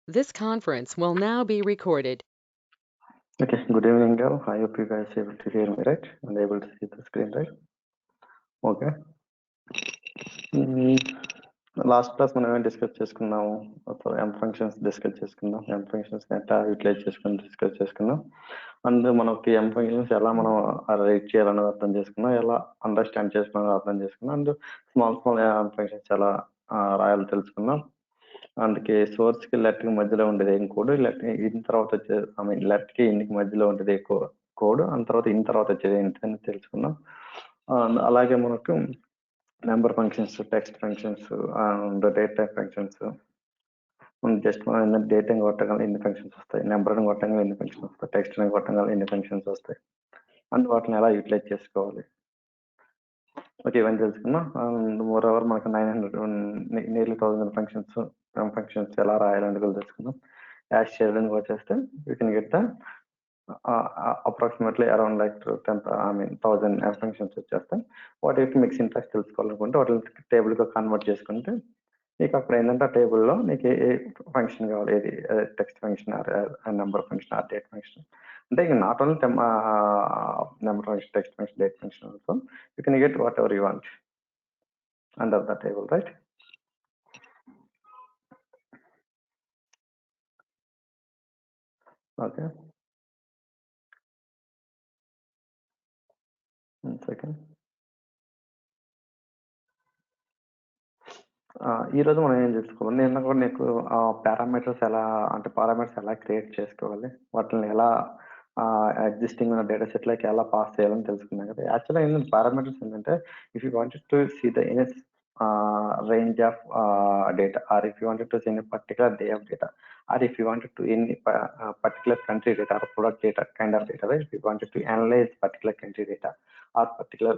This conference will now be recorded. Okay, good evening, all. I hope you guys are able to hear me, right? And able to see the screen, right? Okay. Last class మనం ఏమైనా discuss చేసుకున్నాము ఎం functions discuss చేసుకున్నాం ఎం functions ఎట్లా utilise చేసుకుని discuss చేసుకున్నాం and మనకి ఎం functions ఎలా మనం రైట్ చేయాలనేది అర్థం చేసుకున్నాం ఎలా అండర్స్టాండ్ చేసుకున్నాం అర్థం చేసుకున్నాం అండ్ స్మాల్ ఎం ఫంక్షన్స్ ఎలా రాయాలో తెలుసుకున్నాం అందుకే సోర్స్ కి లెట్ కి మధ్యలో ఉండేది ఏం కోడ్ లెట్ ఇన్ తర్వాత వచ్చేది ఐ మీన్ లెట్ కి ఇన్ కి మధ్యలో ఉండేది కోడ్ అండ్ తర్వాత ఇన్ తర్వాత వచ్చేది ఏంటి అని తెలుసుకున్నాం అలాగే మనకు number functions text functions and date type functions just మనం ఏంటంటే డేట్ అని కొట్టగానే ఎన్ని ఫంక్షన్స్ వస్తాయి నెంబర్ అని కొట్టగానే ఎన్ని ఫంక్షన్స్ వస్తాయి టెక్స్ట్ అని కొట్టగానే ఎన్ని ఫంక్షన్స్ వస్తాయి అండ్ వాటిని ఎలా యూటిలైజ్ చేసుకోవాలి ఓకే ఇవన్నీ తెలుసుకున్నాం అండ్ మోర్ ఓవర్ మనకు 900 నియర్లీ 1000 ఫంక్షన్స్ ఎలా రాయాలని కూడా తెలుసుకున్నాం యాష్ చేయడానికి వచ్చేస్తే you can get the approximately around like 1000 functions వచ్చేస్తాయి వాటి యొక్క మీకు సింటాక్స్ తెలుసుకోవాలనుకుంటే వాటిని టేబుల్ గా కన్వర్ట్ చేసుకుంటే నీకు అక్కడ ఏంటంటే ఆ టేబుల్లో నీకు ఏ ఫంక్షన్ కావాలి ఏది text function number function are date function అంటే ఇక not only number function text function date function also you can get what ever you want under the table right okay second ఈ రోజు మనం ఏం చేసుకోవాలి నేను కూడా నీకు పారామీటర్స్ ఎలా అంటే పారామీటర్స్ ఎలా క్రియేట్ చేసుకోవాలి వాటిని ఎలా ఎగ్జిస్టింగ్ ఉన్న డేటా సెట్ లకి ఎలా పాస్ చేయాలని తెలుసుకున్నాం కదా యాక్చువల్గా ఏంటంటే పారామీటర్స్ ఏంటంటే if you wanted to see the in range of data or if you wanted to see any particular day of data or if you wanted to any particular country data or product data kind of data right if you wanted to analyze particular country data or particular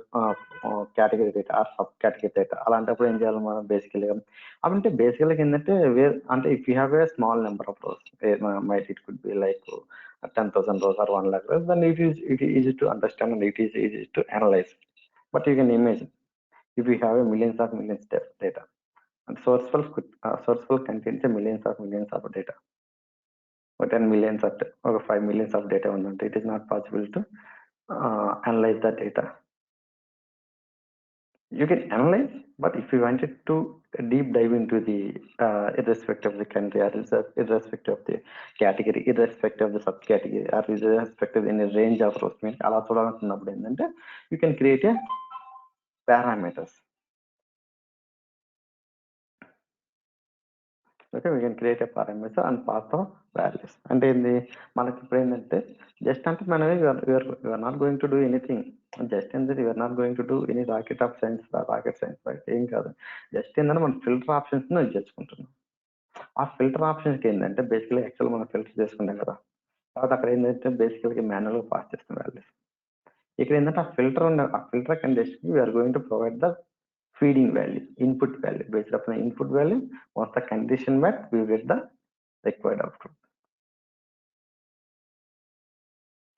category data or sub category data అలాంటప్పుడు ఏం చేయాలి మనం బేసికల్గా అంటే బేసికల్గా ఏంటంటే అంటే if you have a small number of rose might it could be like 10,000 rows or 1 lakh rows then it is easy to understand and it is easy to analyze but you can imagine if you have a millions of data and sourceful contains a millions of data or 10 millions of or 5 millions of data it is not possible to analyze that data you can analyze but if you wanted to deep dive into the irrespective of the country or irrespective of the category irrespective of the subcategory or irrespective in a range of rows అలా చూడాలనుకున్నప్పుడు ఏంటంటే you can create a parameters okay we can create a parameter and pass the values అంటే ఏంది మనకి ఇప్పుడు ఏంటంటే just అంటే మనం we are not going to do anything just ఏంటంటే we are not going to do any rocket science right ఏం కాదు జస్ట్ ఏంటంటే మనం ఫిల్టర్ ఆప్షన్స్ యూజ్ చేసుకుంటున్నాం ఆ ఫిల్టర్ ఆప్షన్స్కి ఏంటంటే బేసికలీ యాక్చువల్ మనం ఫిల్టర్ చేసుకుంటాం కదా తర్వాత అక్కడ ఏంటంటే బేసికల్గా మాన్యువల్గా పాస్ చేస్తాం వాల్యూస్ ఇక్కడ ఏంటంటే ఆ filter condition we're going to provide the feeding value, input value. Based upon the input value, once the condition met, we will get the required output.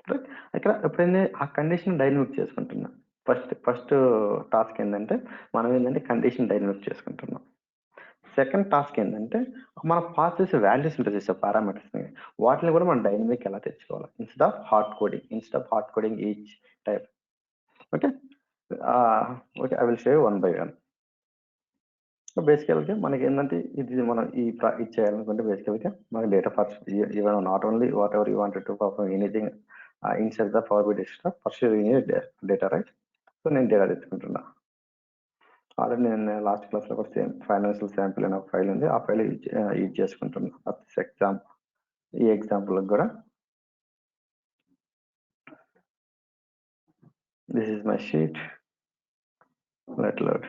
Right ఇక్కడ ఎప్పుడైనా ఆ కండిషన్ డైనమిక్ చేసుకుంటున్నాం first task ఏంటంటే మనం ఏంటంటే condition dynamic చేసుకుంటున్నాం second task ఏంటంటే మనం పాస్ చేసే వాల్యూస్ ఉంటుంది చేసే పారామీటర్స్ని వాటిని కూడా మనం డైనమిక్ ఎలా తెచ్చుకోవాలి instead of hard coding each type okay okay I will show one by one so బేసికల్గా మనకి ఏంటంటే ఇది మనం ఇది చేయాలనుకుంటే బేసికల్గా మనకి data first even not only what ever you wanted to perform anything inside the forward desktop first data right so నేను డేటా తెచ్చుకుంటున్నా ఆల్రెడీ నేను లాస్ట్ క్లాస్లో కూడా సేమ్ ఫైనాన్షియల్ శాంపిల్ అనే ఫైల్ ఉంది ఆ ఫైల్ యూజ్ చేసుకుంటున్నా ఈ ఎగ్జాంపుల్ కూడా this is my sheet let load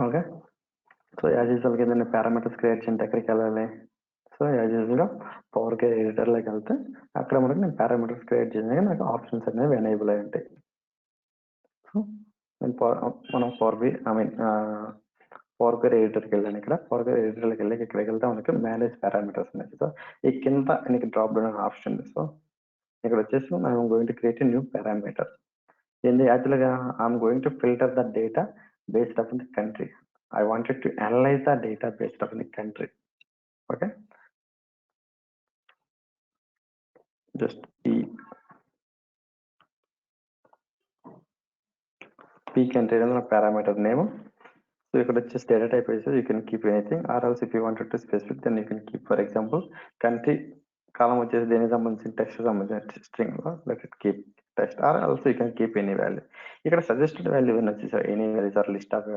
okay so as యూజువల్గా ఏదైనా పారామీటర్స్ క్రియేట్ చేయండి ఎక్కడికి వెళ్ళాలి సో యాజ్ యూజువల్గా పవర్ కే ఎడిటర్లోకి వెళ్తే అక్కడ మనకి నేను పారామీటర్స్ క్రియేట్ చేసిన నాకు ఆప్షన్స్ అనేవి ఎనేబుల్ అయి ఉంటాయి సో మనం పవర్ క్వెరీ ఎడిటర్కి వెళ్ళాను. ఇక్కడ పవర్ క్వెరీ ఎడిటర్కి వెళ్ళి ఇక్కడికి వెళ్తే మనకి మేనేజ్ పారామీటర్స్ ఉన్నాయి. సో ఈ కింద నీకు డ్రాప్ డౌన్ ఆప్షన్ ఉంది. సో ఇక్కడ వచ్చేసి I'm going to create a new parameter. ఏంది యాక్చువల్గా I'm going to filter the data based of the country. I wanted to analyse the data based of the country. Okay, just p country అనేది నా parameter name. So ఇక్కడ వచ్చేసి data type వచ్చేసి you can keep anything or else if you wanted to specific then you can keep for example country. కాలం వచ్చేసి దేనికి సంబంధించిన text సంబంధించిన string let it keep text or also you can keep any value. ఇక్కడ suggested value అని వచ్చేసి any values or list of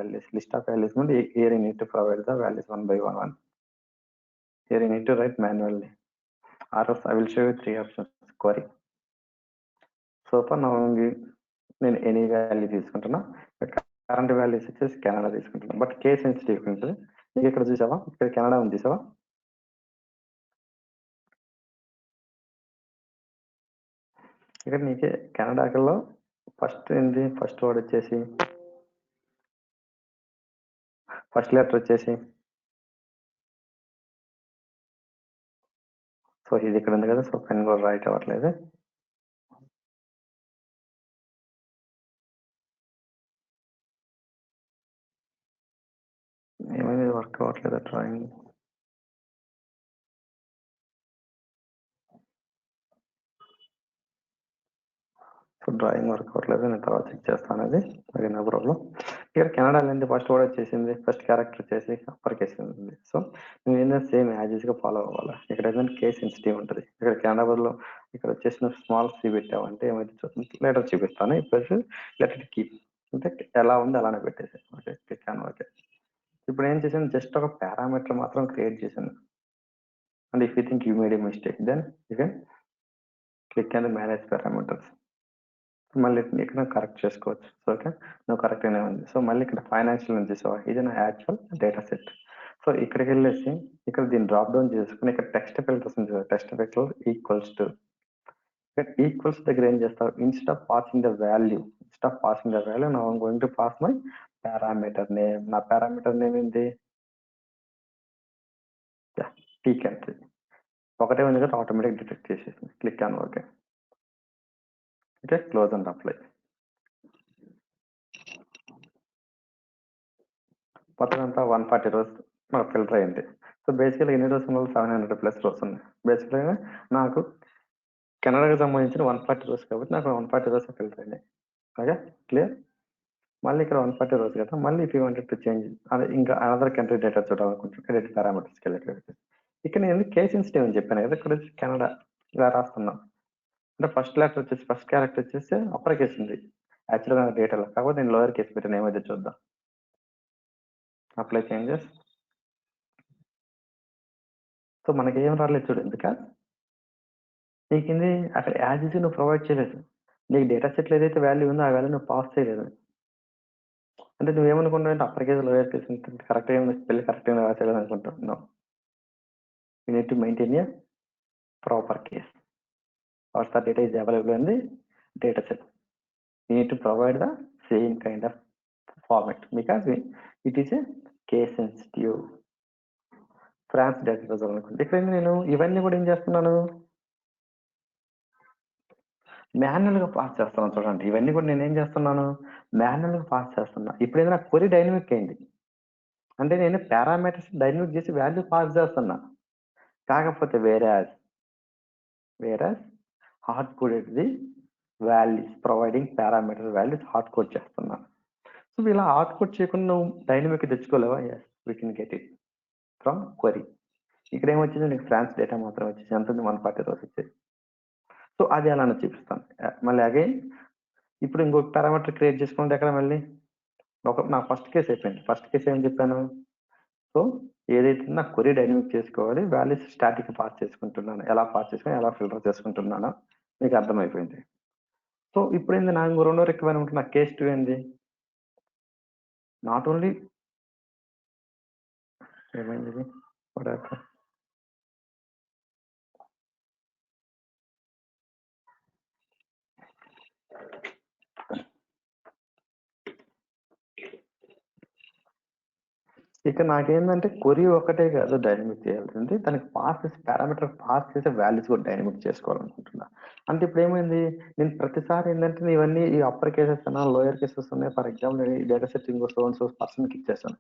values నుండి here you need to provide the values one by one. Here you need to write manually or else I will show you 3 options query. So for నా నేను any value తీసుకుంటున్నా. Current values వచ్చేసి Canada తీసుకుంటున్నా. But case sensitive ఉంటుంది. నీకు ఇక్కడ చూసావా, ఇక్కడ కెనడా ఉంది చూసావా. ఇక్కడ నీకే కెనడాలో ఫస్ట్ ఏంటి, ఫస్ట్ వర్డ్ వచ్చేసి ఫస్ట్ లెటర్ వచ్చేసి సో ఇది ఇక్కడ ఉంది కదా. సో పెన్ కూడా రైట్ అవ్వట్లేదు. ఏమైంది వర్క్ అవ్వట్లేదు డ్రాయింగ్. సో డ్రాయింగ్ వర్క్ అవ్వట్లేదు, నేను తర్వాత చెక్ చేస్తాను. అది ఓకే, నో ప్రాబ్లం. ఇక్కడ కెనడాలో ఏంటి ఫస్ట్ వర్డ్ వచ్చేసింది, ఫస్ట్ క్యారెక్టర్ వచ్చేసి అప్పర్ కేస్ ఉంది. సో నువ్వు ఏంటంటే సేమ్ యాజ్ గా ఫాలో అవ్వాలి. ఇక్కడ ఏంటంటే కేస్ సెన్సిటివ్ ఉంటుంది. ఇక్కడ కెనడా బదులు ఇక్కడ వచ్చేసి నువ్వు స్మాల్ సి పెట్టావంటే ఏమైతే చూస్తుంది, లెటర్ చూపిస్తాను. ఇప్పుడు లెటర్ కీప్ అంటే ఎలా ఉంది అలానే పెట్టేసి ఓకే క్లిక్ అని. ఓకే, ఇప్పుడు ఏం చేశాను, జస్ట్ ఒక పారామీటర్ మాత్రం క్రియేట్ చేశాను. And if you think you made a mistake then you can click and manage parameters. మళ్ళీ ఇక్కడ కరెక్ట్ చేసుకోవచ్చు. సో ఓకే, నువ్వు కరెక్ట్గానే ఉంది. సో మళ్ళీ ఇక్కడ ఫైనాన్షియల్ ఉంది చూసావా, ఇది నా యాక్చువల్ డేటా సెట్. సో ఇక్కడికి వెళ్ళేసి ఇక్కడ దీన్ని డ్రాప్ డౌన్ చేసుకుని ఇక్కడ టెక్స్ట్ ఫిల్టర్స్ ఉంది. టెక్స్ట్ ఫిల్టర్ ఈక్వల్స్ టు, ఇక్కడ ఈక్వల్స్ దగ్గర ఏం చేస్తావు, instead of passing the value now I'm going to pass my parameter name. నా పారామీటర్ నేమ్ ఏంటి, టీ కంట్రీ. ఒకటే ఉంది కదా, ఆటోమేటిక్ డిటెక్ట్ చేసేసింది. Click on okay. Okay, close and apply. మొత్తం అంతా 140 రోస్ మనకు ఫిల్టర్ అయింది. సో బేసికల్గా ఎన్ని రోస్ ఉన్నాయి, 700+ రోస్ ఉన్నాయి. బేసికల్గా నాకు కెనడాకి సంబంధించిన 140 రోస్ కాబట్టి నాకు 140 రోస్ ఫిల్టర్ అయినాయి. Okay clear. మళ్ళీ ఇక్కడ 140 రోస్ కదా, మళ్ళీ if you wanted to change అదే ఇంకా అనదర్ కంట్రీ డేటా చూడాలనుకుంటున్నాను, క్రెడిట్ పారామీటర్స్కి వెళ్ళి ఇక్కడ నేను కేస్ సెన్సిటివ్ అని చెప్పాను కదా, ఇక్కడ వచ్చి కెనడా ఇలా రాస్తున్నాను. అంటే ఫస్ట్ లెటర్ వచ్చేసి ఫస్ట్ క్యారెక్టర్ వచ్చేసి అప్పర్ కేస్ ఉంది యాక్చువల్గా డేటాలో, కాకపోతే నేను లోయర్ కేస్ పెట్టాను. ఏమైతే చూద్దాం. Apply changes. సో మనకి ఏం రాలేదు చూడు, ఎందుక నీకు ఇది అక్కడ యాజ్ ఇస్ నువ్వు ప్రొవైడ్ చేయలేదు. నీకు డేటా సెట్లో ఏదైతే వాల్యూ ఉందో ఆ వాల్యూ నువ్వు పాస్ చేయలేదు. అంటే నువ్వేమనుకుంటావు అంటే అప్పర్ కేసు లోయర్ కేసు కరెక్ట్గా స్పెల్ కరెక్ట్గా రాసేయాలని అనుకుంటున్నావు. You need to maintain a proper case or the data is available in the data set. You need to provide the same kind of format because it is a case sensitive. France data చదవాలనుకుంటే ఇక్కడ నేను ఇవన్నీ కూడా ఏం చేస్తున్నాను, మాన్యువల్గా pass చేస్తున్నాను. చూడండి, ఇవన్నీ కూడా నేను ఏం చేస్తున్నాను, మాన్యువల్గా పాస్ చేస్తున్నా. ఇప్పుడు ఏదైనా క్వరీ డైనమిక్ అయింది అంటే నేను పారామీటర్స్ డైనమిక్ చేసి వాల్యూ పాస్ చేస్తున్నా. కాకపోతే వేరే hard coded the values providing parameter values hard code చేస్తున్నాను. సో ఇలా హార్డ్ కోడ్ చేయకుండా నువ్వు డైనమిక్ తెచ్చుకోలేవా, yes we can get it from query. ఇక్కడ ఏమొచ్చింది, నీకు ఫ్రాన్స్ డేటా మాత్రం వచ్చేసి ఎంత ఉంది, 140 రోజు వచ్చేది. సో అది అలానే చూపిస్తాను. మళ్ళీ అగైన్ ఇప్పుడు ఇంకొక పారామీటర్ క్రియేట్ చేసుకుంటే ఎక్కడ మళ్ళీ నా ఫస్ట్ కేసు అయిపోయింది. ఫస్ట్ కేసు ఏం చెప్పాను, సో ఏదైతే నా క్వరీ డైనమిక్ చేసుకోవాలి, వాల్యూస్ స్టాటిక్ పాస్ చేసుకుంటున్నాను. ఎలా పాస్ చేసుకుని ఎలా ఫిల్టర్ చేసుకుంటున్నానో మీకు అర్థమైపోయింది. సో ఇప్పుడు ఏంది, నా ఇంకో రెండో రిక్వైర్మెంట్ నా కేస్ 2 ఏంది, నాట్ ఓన్లీ ఏమైంది ఇది ఇక నాకేందంటే క్వెరీ ఒక్కటే కాదు డైనమిక్ చేయాల్సింది. దానికి పాస్ చేసే పారామీటర్ పాస్ చేసే వాల్యూస్ కూడా డైనమిక్ చేసుకోవాలనుకుంటున్నా. అంటే ఇప్పుడేమైంది, నేను ప్రతిసారి ఏందంటే ఇవన్నీ ఈ అప్పర్ కేసెస్ అన్నా, లోయర్ కేసెస్ ఉన్నాయి. ఫర్ ఎగ్జాంపుల్ నేను ఈ డేటా సెట్ ఇంకో సో అండ్ సో పర్సన్‌కి ఇచ్చేసాను.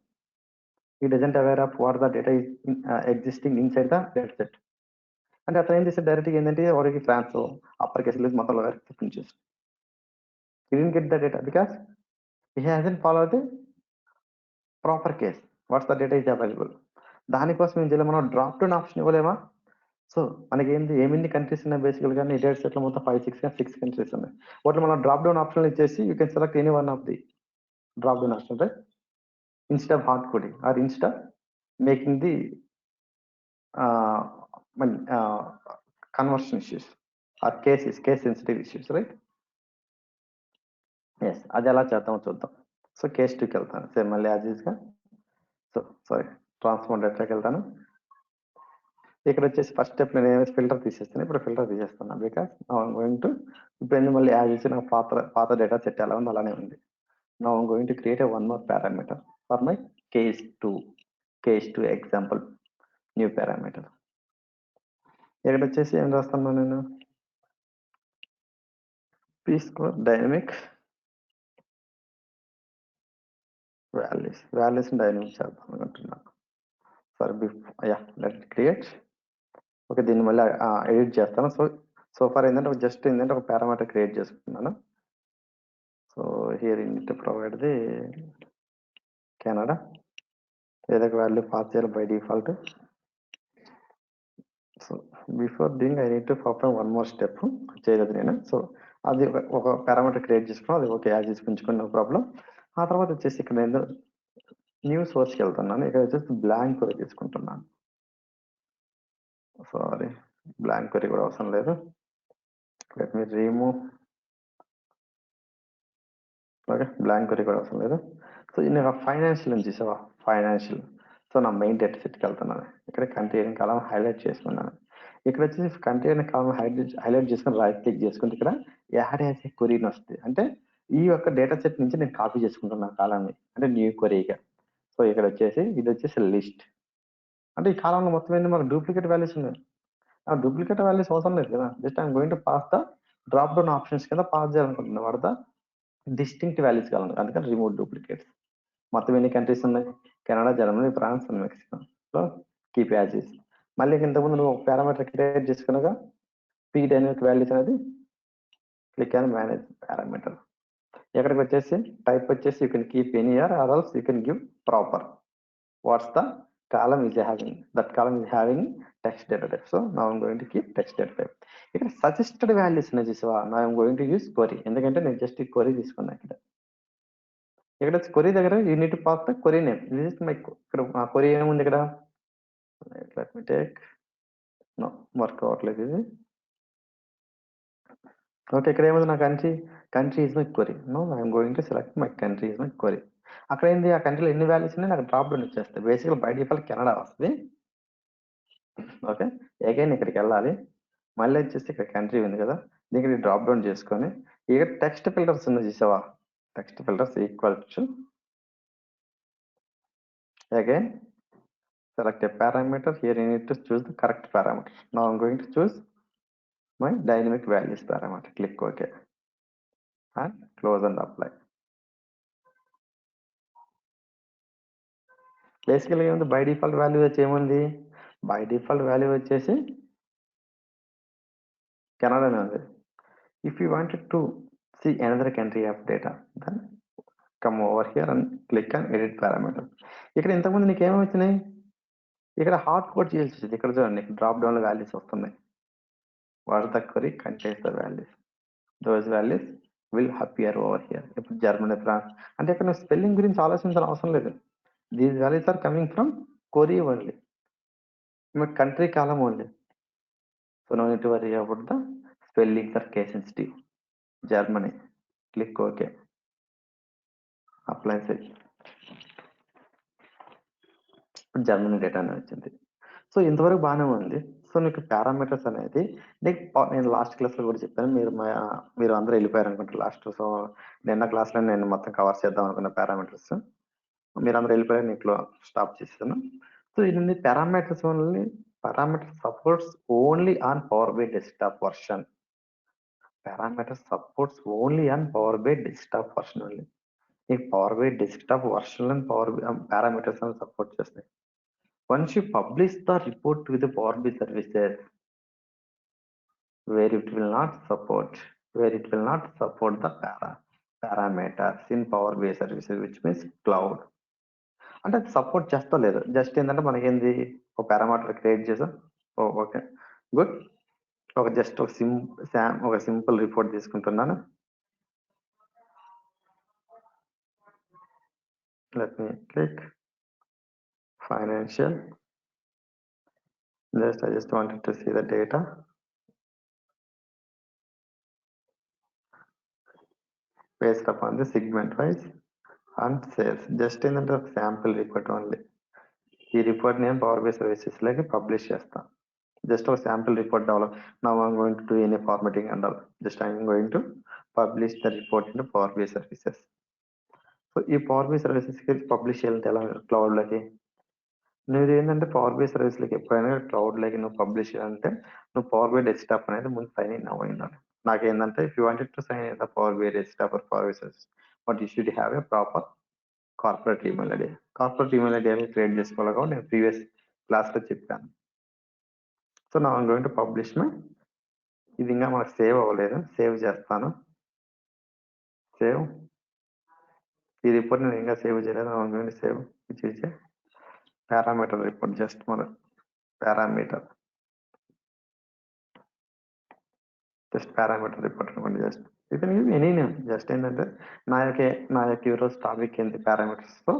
హి doesn't aware of what the data is existing inside the data set. అంటే అతను ఏం చేసాడు డైరెక్ట్‌గా ఏందంటే వాడికి అప్పర్ కేస్‌లో మొత్తం లోయర్ కేస్ ఉంచేసాడు. He didn't get the data because he hasn't followed the proper case. What's the data is available. దానికోసం ఏం చేయాలి, మనం డ్రాప్ డౌన్ ఆప్షన్ ఇవ్వలేమా? సో మనకేంది ఎన్ని కంట్రీస్ ఉన్నాయి బేసికల్‌గా ఈ డేటా సెట్‌లో మొత్తం 5, 6 కంట్రీస్ ఉన్నాయి. వాటిలో మనం డ్రాప్ డౌన్ ఆప్షన్‌లు ఇచ్చేసి you can select any one of the drop down option right? Instead of hard coding or instead making the ah, మన్ ah, conversion issues or case sensitive issues right? Yes. అది ఎలా చేద్దామో చూద్దాం. So case 2కెళ్తాను. Same మళ్ళీ as యూజ్‌గా so sorry transform డేటాకెళ్తాను. ఇక్కడొచ్చేసి ఫస్ట్ స్టెప్ నేను ఫిల్టర్ తీసేస్తాను. ఇప్పుడు ఫిల్టర్ తీసేస్తున్నా. Because now I'm going to ఇప్పుడు మళ్ళీ యాజ్ యూజ్ నా పాత డేటా సెట్ ఎలా ఉందో అలానే ఉంది. Now I'm going to create a one more parameter for my case 2. Case 2 example new parameter. ఇక్కడొచ్చేసి ఏం రాస్తున్నాను నేను? P square dynamic values dynamic చేద్దాం అనుకుంటున్నా. For let create. ఓకే, దీన్ని మళ్ళీ ఎడిట్ చేస్తాను. సో ఫర్ ఏంటంటే జస్ట్ ఏంటంటే ఒక పారామీటర్ క్రియేట్ చేసుకున్నాను. So here you need to provide the Canada. ఏదో ఒక వాల్యూ పాస్ చేయాలి by default. So before doing I need to perform one more step. చేయలేదు నేను. సో అది ఒక పారామీటర్ క్రియేట్ చేసుకున్నాం. అది ఓకే యాజ్ ఉంచుకుని నో ప్రాబ్లం. ఆ తర్వాత వచ్చేసి ఇక్కడ నేను న్యూ సోర్స్కి వెళ్తున్నాను. ఇక్కడ వచ్చేసి బ్లాంక్ క్వరీ తీసుకుంటున్నాను. సారీ, బ్లాంక్ క్వరీ కూడా అవసరం లేదు. Let me remove. Okay, blank query కూడా అవసరం లేదు. సో నేను ఫైనాన్షియల్ నుంచి చూసావా, ఫైనాన్షియల్. సో నా మెయిన్ డేటా సెట్కి వెళ్తున్నాను. ఇక్కడ కంటైనింగ్ కాలం హైలైట్ చేసుకున్నాను. ఇక్కడ వచ్చేసి కంటైనింగ్ కాలం హైలైట్ చేసుకుని రైట్ క్లిక్ చేసుకుంటే ఇక్కడ యాడ్ యాజ్ ఏ క్వరీ వస్తుంది. అంటే ఈ యొక్క డేటా సెట్ నుంచి నేను కాపీ చేసుకుంటున్నాను కాలాన్ని, అంటే న్యూ క్వరీగా. సో ఇక్కడ వచ్చేసి ఇది వచ్చేసి లిస్ట్. అంటే ఈ కాలంలో మొత్తం ఏంటి మనకు డూప్లికేట్ వాల్యూస్ ఉన్నాయి. ఆ డూప్లికేట్ వాల్యూస్ అవసరం లేదు కదా. Just I'm going to pass the drop down options కింద పాస్ చేయాలనుకుంటున్నాను. వాడతా డిస్టింక్ట్ వాల్యూస్ కావాలి, అందుకని రిమూవ్ డూప్లికేట్స్. మొత్తం ఎన్ని కంట్రీస్ ఉన్నాయి? Canada, Germany, France and Mexico. So keep as is. మళ్ళీ ఇంతకుముందు నువ్వు పారామీటర్ క్రియేట్ చేసుకున్నాగా పీ డైనమిక్ వాల్యూస్ అనేది క్లిక్ అండ్ మేనేజ్ పారామీటర్. ఎక్కడికి వచ్చేసి టైప్ వచ్చేసి you can keep any year or else you can give proper. What's the column is having, that column is having text data type. So నా I'm going to keep text data type. ఇక్కడ suggested values ఉన్నాయి చూసావా, నా I'm going to use query. ఎందుకంటే నేను just ఈ query తీసుకున్నా. ఇక్కడ క్వరీ దగ్గర you need to pass the query name. This is my ఇక్కడ క్వరీ ఏముంది ఇక్కడ? Let me take. No, work అవ్వట్లేదు ఇది. ఓకే, ఇక్కడ ఏముంది నా country is my query. No I'm going to select my country is my query. అక్కడ ఏంది, ఆ కంట్రీలో ఎన్ని వాల్యూస్ ఉన్నాయి నాకు డ్రాప్ డౌన్ ఇచ్చేస్తాయి. బేసిక్గా బై డిఫాల్ట్ కెనడా వస్తుంది. ఓకే, అగైన్ ఇక్కడికి వెళ్ళాలి. మళ్ళీ వచ్చేసి ఇక్కడ కంట్రీ ఉంది కదా, దీనికి డ్రాప్ డౌన్ చేసుకొని ఇక్కడ టెక్స్ట్ ఫిల్టర్స్ ఉంది చూసావా, text filters equal to again select a parameter. Here you need to choose the correct parameter. Now I'm going to choose my dynamic values parameter. Click OK and close and apply. Basically by default value వచ్చి ఏముంది, by default value వచ్చేసి Canada నే ఉంది. If you wanted to see another country of data, then come over here and click on edit parameter. ఇక్కడ ఇంతకుముందు నీకు ఏమేమి వచ్చినాయి, ఇక్కడ హార్డ్ కోడ్ చేయాల్సి వచ్చింది. ఇక్కడ చూడండి డ్రాప్ డౌన్ వాల్యూస్ వస్తున్నాయి. What the query contains the values, those values will appear over here. ఇప్పుడు జర్మనీ, ఫ్రాన్స్ అంటే ఇక్కడ స్పెల్లింగ్ గురించి ఆలోచించాల్సిన అవసరం లేదు. These values are coming from query only, country column only. So no need to worry about the spellings or case sensitive. Germany, click okay, apply set. ఇప్పుడు Germany data అనేది వచ్చింది. So ఇంతవరకు బాగానే ఉంది. సో నీకు పారామీటర్స్ అనేది నేను last క్లాస్లో కూడా చెప్పాను. మీరు అందరూ వెళ్ళిపోయారు అనుకుంటారు లాస్ట్. సో నిన్న క్లాస్లో నేను మొత్తం కవర్ చేద్దాం అనుకున్న పారామీటర్స్. మీరందరూ వెళ్ళిపోయారు, నేను స్టాప్ చేశాను. సో ఇది parameters only, parameter supports only on power BI desktop version. Parameter supports only on power BI desktop version only. ఈ power BI desktop version and power parameters అని సపోర్ట్ చేస్తాయి. Once you publish the report with the Power BI services, where it will not support, the parameters in Power BI services, which means cloud. అంటే అది support చేస్తా లేదు, just ఏంటంటే మనకి ఏంది ఒక పారామీటర్ క్రియేట్ చేసాం. Okay, good. జస్ట్ ఒక సింపుల్ రిపోర్ట్ తీసుకుంటున్నాను. Let me click financial. I just wanted to see the data. Based upon the segment wise and sales. Just in the sample report only. ఈ report నేను power BI services లోకి publish చేస్తాను. Just ఒక sample report develop. Now I'm going to do any formatting and all. Just I'm going to publish the report in power BI services. So ఈ power BI services కి publish చేయాలంటే ఎలా, cloud లోకి. నువ్వు ఏంటంటే power by service లోకి ఎప్పుడైనా cloud లోకి నువ్వు పబ్లిష్ చేయాలంటే నువ్వు పవర్ బై డెస్క్టాప్ అనేది ముందు సైన్ ఇన్ అవ్వాలి. నాకేంటంటే if you wanted to sign in the power BI desktop or power BI services, but you should have a proper corporate email ID. Corporate email ID create చేసుకోవాలి కాబట్టి నేను previous class లో చెప్పాను. So నా going to publish my, ఇది ఇంకా మనకు save అవ్వలేదు, సేవ్ చేస్తాను. సేవ్ ఈ రిపోర్ట్ నేను ఇంకా సేవ్ చేయలేదు. నా గోయింగ్ టు సేవ్ చేసే పారామీటర్ రిపోర్ట్. జస్ట్ మన పారామీటర్ రిపోర్ట్ అనుకోండి. Just you can give any name. Just ఏంటంటే నా యొక్క ఈరోజు టాపిక్ ఏంటి, parameters. So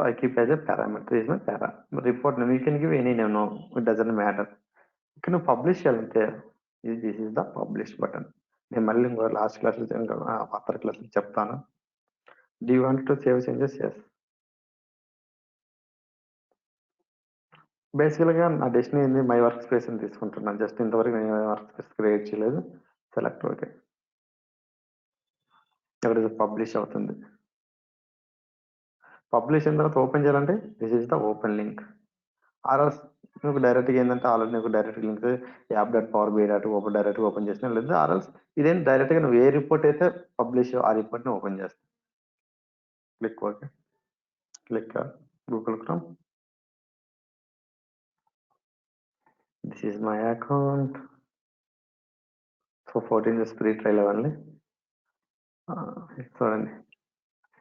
I keep as a parameter is my para report name. You can give any name, no, it doesn't matter. You can publish చేయాలంటే this is the publish button. నేను మళ్ళీ ఇంకో last class upper class చెప్తాను. Do you want to save changes? Yes. బేసికల్గా నా destiny ఏంది, my work space అని తీసుకుంటున్నాను. జస్ట్ ఇంతవరకు నేను వర్క్ స్పేస్ క్రియేట్ చేయలేదు. Select okay. ఇక్కడ పబ్లిష్ అవుతుంది. పబ్లిష్ అయిన తర్వాత ఓపెన్ చేయాలంటే this is the open link. RS మీకు డైరెక్ట్గా ఏంటంటే ఆల్రెడీ నీకు direct link app dot power by dot open డైరెక్ట్గా ఓపెన్ చేసిన, లేదా ఆర్ఎస్ ఇదేం డైరెక్ట్గా నువ్వు ఏ రిపోర్ట్ అయితే పబ్లిష్ ఆ రిపోర్ట్ని ఓపెన్ చేస్తావు. Click okay. Click Google Chrome. This is my account. So 14 days free trial అవ్వండి. చూడండి,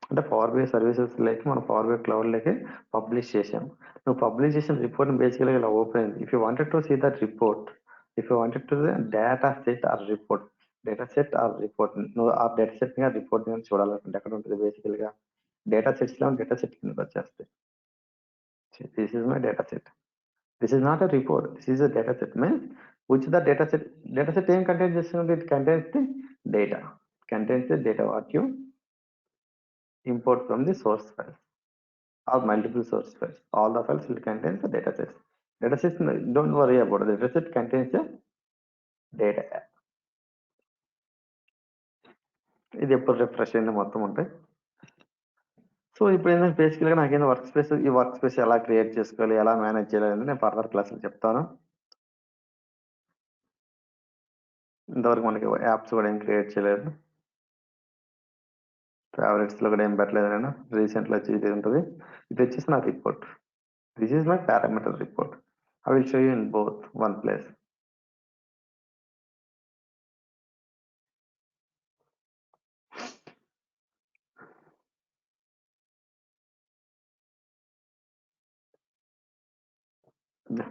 అంటే పవర్ బై సర్వీసెస్ లైక్ మనం పవర్ బై క్లౌడ్ లకి పబ్లిష్ చేసాం. నువ్వు పబ్లిష్ చేసిన రిపోర్ట్ బేసికల్గా ఇలా ఓపెన్ అయింది. If you wanted to see that report, if you wanted to data set or report, నువ్వు ఆ డేటా సెట్ గా రిపోర్ట్ గా చూడాలనుకుంటే ఎక్కడ ఉంటుంది, బేసికల్గా డేటా సెట్స్ లో డేటా సెట్ కిందకి వచ్చేస్తాయి. This is my data set. This is not a report, this is a data set. Means which the data set ఏం కంటైన్ చేస్తుంది, it contains the data what you import from the source files or multiple source files. All the files will contain the data sets. Data sets, don't worry about it. The data set contains the data. ఇది ఎప్పుడు refresh అయింది మొత్తం ఉంటాయి. So ఇప్పుడు ఏంటంటే బేసికల్గా నాకేందో work space, ఈ work space ఎలా క్రియేట్ చేసుకోవాలి, ఎలా మేనేజ్ చేయాలి అనేది నేను ఫర్దర్ క్లాసులు చెప్తాను. ఇంతవరకు మనకి యాప్స్ కూడా ఏం క్రియేట్ చేయలేదు, ఫేవరెట్స్ లో కూడా ఏం పెట్టలేదు నేను. రీసెంట్ లో వచ్చి ఇది ఉంటుంది. ఇది వచ్చేసి నా report. This is my parameter report. I will show you in both one place.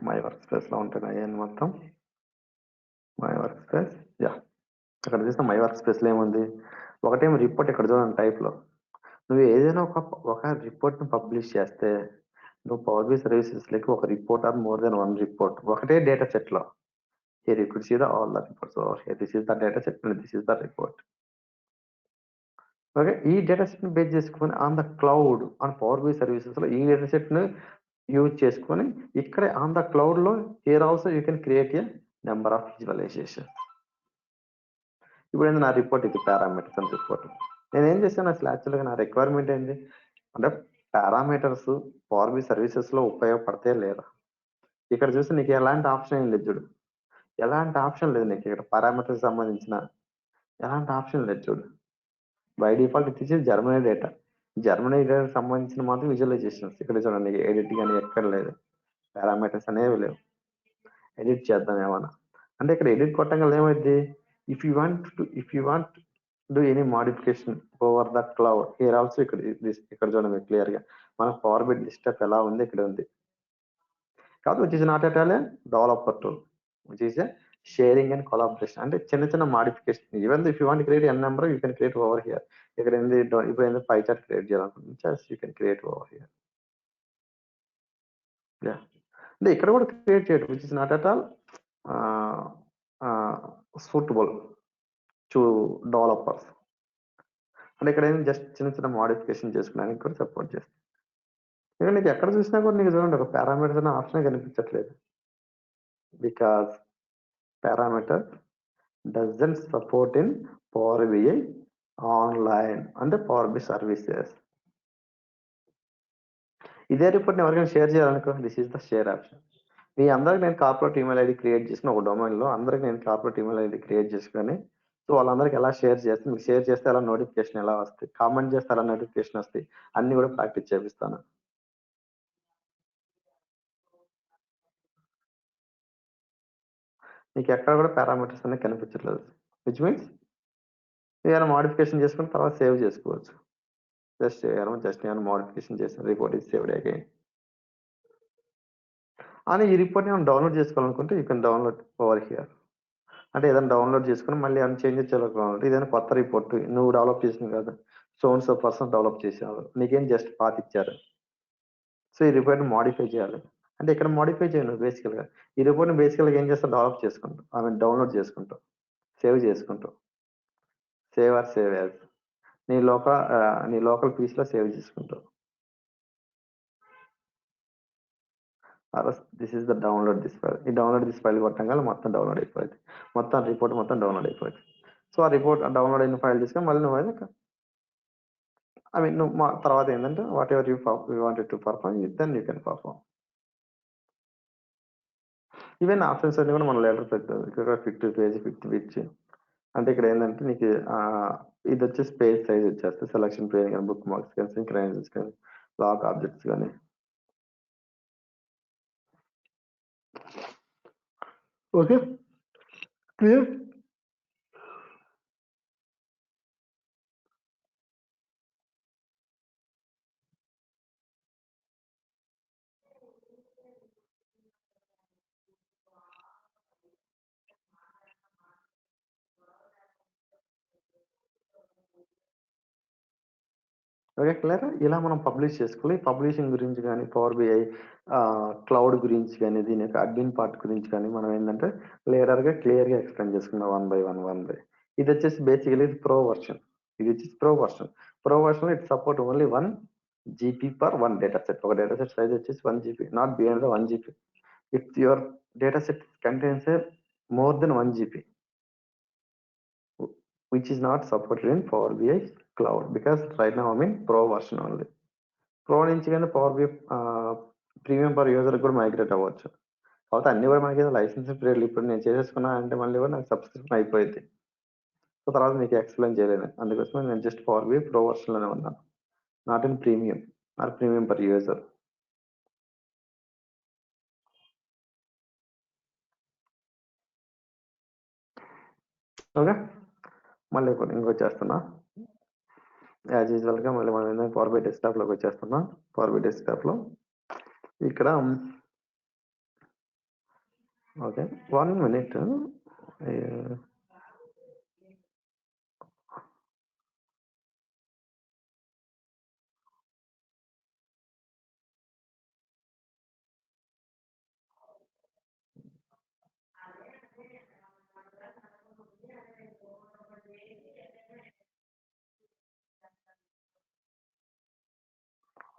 My work space లో ఉంటున్నాయి అని మొత్తం. మై వర్క్ స్పేస్, యా, ఇక్కడ చూస్తే మై వర్క్ స్పేస్ లో ఏముంది, ఒకటేమో రిపోర్ట్ ఇక్కడ చూడండి టైప్ లో. నువ్వు ఏదైనా ఒక రిపోర్ట్ ను పబ్లిష్ చేస్తే నువ్వు పవర్ బై సర్వీసెస్ లకి ఒక report or more than one report ఒకటే డేటా సెట్ లో. Here you could see the all the reports. Here this is the data set, this is the report. Okay, ఈ data set ని base చేసుకొని on the cloud, on power BI services లో ఈ data set ని use చేసుకొని ఇక్కడే on the cloud లో here also you can create a number of visualisation. ఇప్పుడు నా రిపోర్ట్ ఇది పారామీటర్స్ అని రిపోర్ట్. నేనేం చేశాను అసలు యాక్చువల్‌గా నా రిక్వైర్మెంట్ ఏంది? అంటే పారామీటర్స్ పవర్ బి సర్వీసెస్‌లో ఉపయోగపడతాయా లేదా? ఇక్కడ చూస్తే నీకు ఎలాంటి ఆప్షన్ ఏం లేదు చూడు. ఎలాంటి ఆప్షన్ లేదు నీకు ఇక్కడ పారామీటర్‌కి సంబంధించిన ఎలాంటి ఆప్షన్ లేదు చూడు. By default it is Germany data. Germany డేటాకి సంబంధించిన మాత్రం విజువలైజేషన్స్. ఇక్కడ చూడండి ఎడిట్ గాని ఎక్కడ లేదు. పారామీటర్స్ అనేవి లేవు. ఎడిట్ చేద్దాం ఏమన్నా. అంటే ఇక్కడ ఎడిట్ కొట్టంగానే ఏమైద్ది? If you want do any modification over the cloud here also ఇక్కడ చూడండి క్లియర్‌గా. మన పవర్ బిట్ డెస్క్‌టాప్ ఎలా ఉంది ఇక్కడ ఉంది. కాదు which is not at all A developer tool. Which is a sharing and collaboration. అంటే చిన్న చిన్న modification. Even if you want create N number you can create over here. ఇక్కడ ఏంది ఇప్పుడు ఏంది పై చార్ట్ క్రియేట్ చేయాలనుకుంటున్నాను. Just you can create over here. Yeah! అంటే ఇక్కడ కూడా క్రియేట్ చేయొచ్చు. Which is not at all ఆహ్, ఆహ్, సూటబుల్ టు డెవలపర్స్. అంటే ఇక్కడ ఏంది జస్ట్ చిన్న చిన్న మోడిఫికేషన్ చేసుకోవడానికి కూడా సపోర్ట్ చేస్తుంది. ఇక్కడ నీకు ఎక్కడ చూసినా కూడా నీకు చూడండి ఒక పారామీటర్స్ అనే ఆప్షనే కనిపించట్లేదు. Because parameter doesn't support in power BI online అంటే పవర్ బి సర్వీసెస్. ఇదే రిపోర్ట్ని ఎవరికైనా షేర్ చేయాలనుకో this is the share option. మీ అందరికి నేను కార్పొరేట్ ఈమెయిల్ ఐడి క్రియేట్ చేసిన ఒక డొమైన్లో అందరికి నేను కార్పొరేట్ ఈమెయిల్ ఐడి క్రియేట్ చేసుకొని సో వాళ్ళందరికి ఎలా షేర్ చేస్తే మీకు షేర్ చేస్తే ఎలా నోటిఫికేషన్ ఎలా వస్తాయి, కామెంట్ చేస్తే ఎలా నోటిఫికేషన్ వస్తాయి, అన్ని కూడా ప్రాక్టీస్ చేపిస్తాను. నీకు ఎక్కడ కూడా పారామీటర్స్ అనేది కనిపించట్లేదు. విచ్ మీన్స్ ఏదైనా మోడిఫికేషన్ చేసుకుని తర్వాత సేవ్ చేసుకోవచ్చు. జస్ట్ ఏమైనా మోడిఫికేషన్ చేసిన రిపోర్ట్ ఇస్ సేవ్డ్ అగైన్. అని ఈ రిపోర్ట్ని మనం డౌన్లోడ్ చేసుకోవాలనుకుంటే you can download over here. అంటే ఏదైనా డౌన్లోడ్ చేసుకొని మళ్ళీ ఏమైనా చేంజెస్ చేయాలనుకుంటే ఇదైనా కొత్త రిపోర్ట్ నువ్వు డెవలప్ చేసింది కాదు. So and so person develop చేసారు. నీకేం జస్ట్ పాత్ ఇచ్చారు. సో ఈ రిపోర్ట్ని మోడిఫై చేయాలి. అంటే ఇక్కడ మోడిఫై చేయను బేసికల్‌గా. ఈ రిపోర్ట్‌ని బేసికల్‌గా ఏం చేస్తావు డెవలప్ చేసుకుంటావు. ఐ మీన్ డౌన్లోడ్ చేసుకుంటావు. సేవ్ చేసుకుంటావు. Save or save as. నీ లోకల్ పీస్‌లో సేవ్ చేసుకుంటావు. This is the download this file. ఈ డౌన్లోడ్ దిస్ ఫైల్ కొట్టంగానే మొత్తం డౌన్లోడ్ అయిపోద్ది. మొత్తం రిపోర్ట్ మొత్తం డౌన్లోడ్ అయిపోద్ది. సో ఆ రిపోర్ట్ డౌన్లోడ్ అయిన ఫైల్ తీసుకొని మళ్ళీ నువ్వు ఐ మీన్ నువ్వు తర్వాత ఏంటంటే whatever you wanted to perform then you can perform. Even options అన్ని కూడా మన లెటర్ పెట్టాలి. ఇక్కడ fit to page, fit to pitch. అంటే ఇక్కడ ఏంటంటే నీకు ఇది వచ్చేసి పేజ్ సైజ్ వచ్చేస్తుంది. సెలక్షన్ పేజ్ కానీ, బుక్ మార్క్స్ కానీ, సింక్రనైజెస్ కానీ, లాక్ ఆబ్జెక్ట్స్ కానీ. Okay clear. Okay clear. ఇలా మనం పబ్లిష్ చేసుకోవాలి. పబ్లిషింగ్ గురించి కానీ పవర్ బిఐ క్లౌడ్ గురించి కానీ దీని యొక్క అడ్మిన్ పార్ట్ గురించి కానీ మనం ఏంటంటే లేటర్గా క్లియర్గా ఎక్స్ప్లెయిన్ చేసుకున్నాం వన్ బై వన్. ఇది వచ్చేసి బేసికలీ ఇది ప్రో వర్షన్. ఇది వచ్చేసి pro version. Pro version it support only 1 GB per one data set. ఒక డేటా సెట్ సైజ్ వచ్చేసి 1 GB, not beyond the 1 GB. If your data set contains A more than 1 GB, which is not supported in Power BI Cloud because right now I'm in Pro version only. Pro నుంచి కానీ power B premium per user కూడా migrate అవ్వచ్చు. కాకపోతే అన్ని కూడా మనకి licence period ఇప్పుడు నేను చేసేసుకున్నా అంటే మళ్ళీ కూడా నాకు సబ్స్క్రిప్షన్ అయిపోయింది. సో తర్వాత మీకు ఎక్స్ప్లెయిన్ చేయలేను. అందుకోసమే నేను జస్ట్ పవర్ బి ప్రో వర్షన్లోనే ఉన్నాను. Not in premium or premium per user. Okay మళ్ళీ ఇంకోటి చేస్తున్నా. యాజ్ యూజువల్గా మళ్ళీ మనం పవర్ బి డెస్క్టాప్లోకి వచ్చేస్తున్నా. పవర్ బి డెస్క్టాప్లో ఇక్కడ ఓకే 1 minute.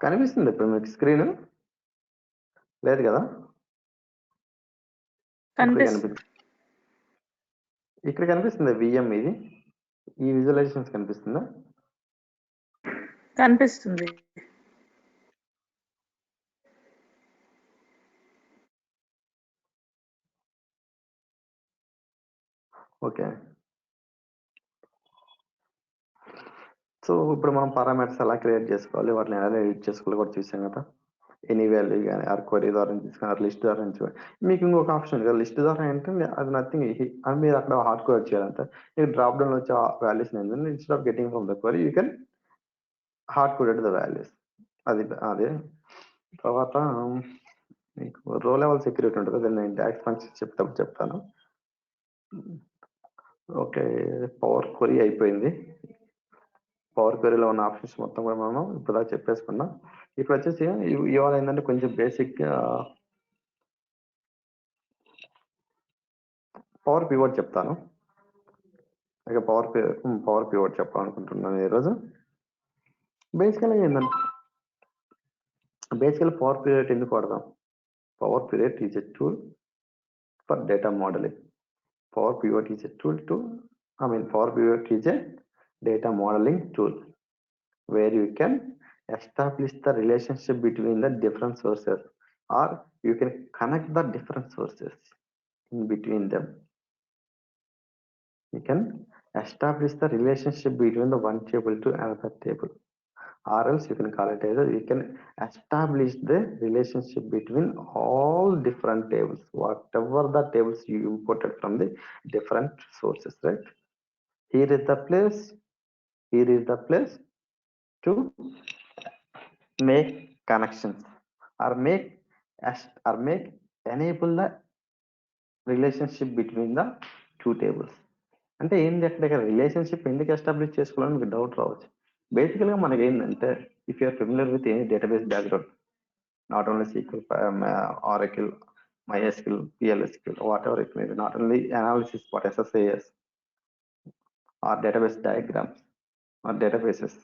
కనిపిస్తుంది ఇప్పుడు మీకు స్క్రీన్ లేదు కదా? ఇప్పుడు కనిపిస్తుంది. ఇక్కడ కనిపిస్తుంది విఎం ఇది. ఈ విజువలైజేషన్స్ కనిపిస్తుందా? కనిపిస్తుంది. ఓకే. సో ఇప్పుడు మనం పారామీటర్స్ ఎలా క్రియేట్ చేసుకోవాలి, వాటిని ఎలా ఎడిట్ చేసుకోవాలి కూడా చూసాం కదా. ఎనీ వాల్యూ కానీ ఆర్ క్వరీ ద్వారా తీసుకొని ఆర్ లిస్ట్ ద్వారా నుంచి మీకు ఇంకొక ఆప్షన్ ఉంది కదా, లిస్ట్ ద్వారా ఏంటంటే అది నథింగ్ అని మీరు అక్కడ హార్డ్ కోడ్ చేయాలంటే మీకు డ్రాప్ డౌన్ వచ్చే వాల్యూస్ ఏంటంటే instead of getting from the query you can hard coded the values. అదే తర్వాత మీకు రో లెవెల్ సెక్యూరిటీ ఉంటుంది, దాన్ని నేను ట్యాక్స్ ఫంక్షన్ చెప్తాను. ఓకే, పవర్ క్వరీ అయిపోయింది. పవర్ క్వరీలో ఉన్న ఆప్షన్స్ మొత్తం కూడా మనం ఇప్పుడు చెప్పేసుకున్నాం. ఇప్పుడు వచ్చేసి ఇవాళ ఏంటంటే కొంచెం బేసిక్ పవర్ పివోట్ చెప్తాను. ఇక పవర్ పివోట్ చెప్పాలనుకుంటున్నాను ఈరోజు. బేసికల్గా ఏంటంటే పవర్ పివోట్ ఎందుకు వాడదాం? Power pivot is a tool for data modelling. Power Pivot is a Power Pivot is a data modeling tool where you can establish the relationship between the different sources, or you can connect the different sources in between them. You can establish the relationship between the one table to another table, or else you can call it as you can establish the relationship between all different tables, whatever the tables you imported from the different sources, right? Here is the place to make connections or enable the relationship between the two tables. అంటే ఏంటి, అక్కడ relationship ఎందుకు establish చేసుకోవాలని మీకు doubt రావచ్చు. బేసికల్గా మనకి ఏంటంటే if you're familiar with any database background, not only SQL, Oracle, MySQL, PLSQL, whatever it may be, not only analysis but SSAS or database diagrams or databases.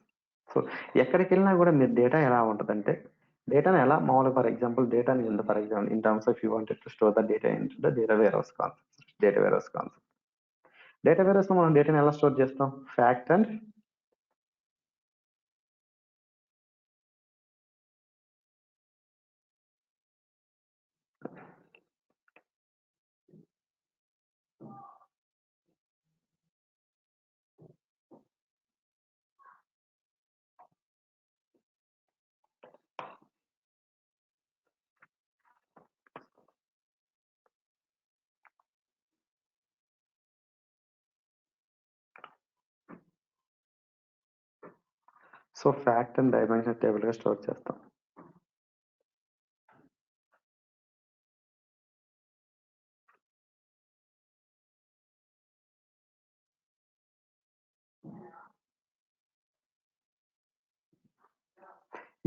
So ఎక్కడికి వెళ్ళినా కూడా మీరు డేటా ఎలా ఉంటుందంటే, డేటాను ఎలా మామూలుగా ఫర్ ఎగ్జాంపుల్ డేటాని for example in terms of you wanted to store the data in the data warehouse concept. Data warehouse లో మనం డేటాని ఎలా స్టోర్ చేస్తాం? ఫ్యాక్ట్ అండ్ డైమెన్షన్ టేబుల్ గా స్టోర్ చేస్తాం.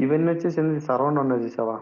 ఇవన్నీ వచ్చేసి సరౌండ్ ఉన్నది చూసావా,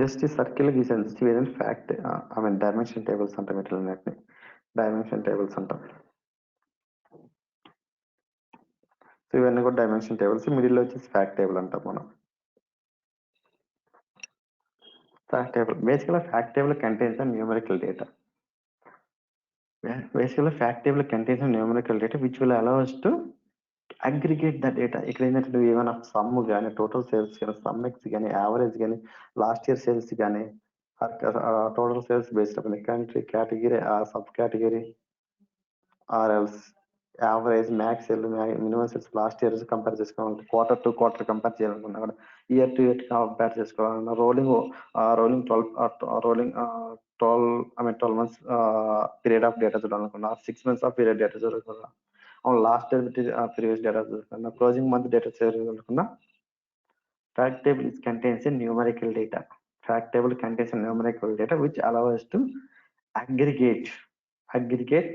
జస్ట్ సర్కిల్ గీసాను. ఇవన్నీ ఫ్యాక్ట్ డైమెన్షన్ టేబుల్స్ అంటాం, వీటిని డైమెన్షన్ టేబుల్స్ అంటాం. సో ఇవన్నీ కూడా డైమెన్షన్ టేబుల్స్. మిడిల్ లో వచ్చేసి ఫ్యాక్ట్ టేబుల్ అంటాం మనం. Fact table fact table contains a numerical data. Fact table contains a numerical data which will allow us to aggregate the data. ఇక్కడ ఏంటంటే ఏమైనా సమ్ కానీ, టోటల్ సేల్స్ కానీ, సమ్ ఎక్స్ కానీ, యావరేజ్ కానీ, లాస్ట్ ఇయర్ సేల్స్ కానీ, total sales based up country, category, sub category, or else average, max sale, minimum sales last year compare చేసుకోవాలి, quarter to quarter compare చేయాలనుకున్నా కూడా, year to year compare చేసుకోవాలన్నా, rolling 12 months period of data చూడాలనుకున్నా, 6 months of period data చూడాలనుకున్నా, last year previous data చూడాలనుకున్నా, closing month data చూడాలనుకున్నా, fact table contains a numerical data. Fact table contains a numerical data which allows us to aggregate aggregate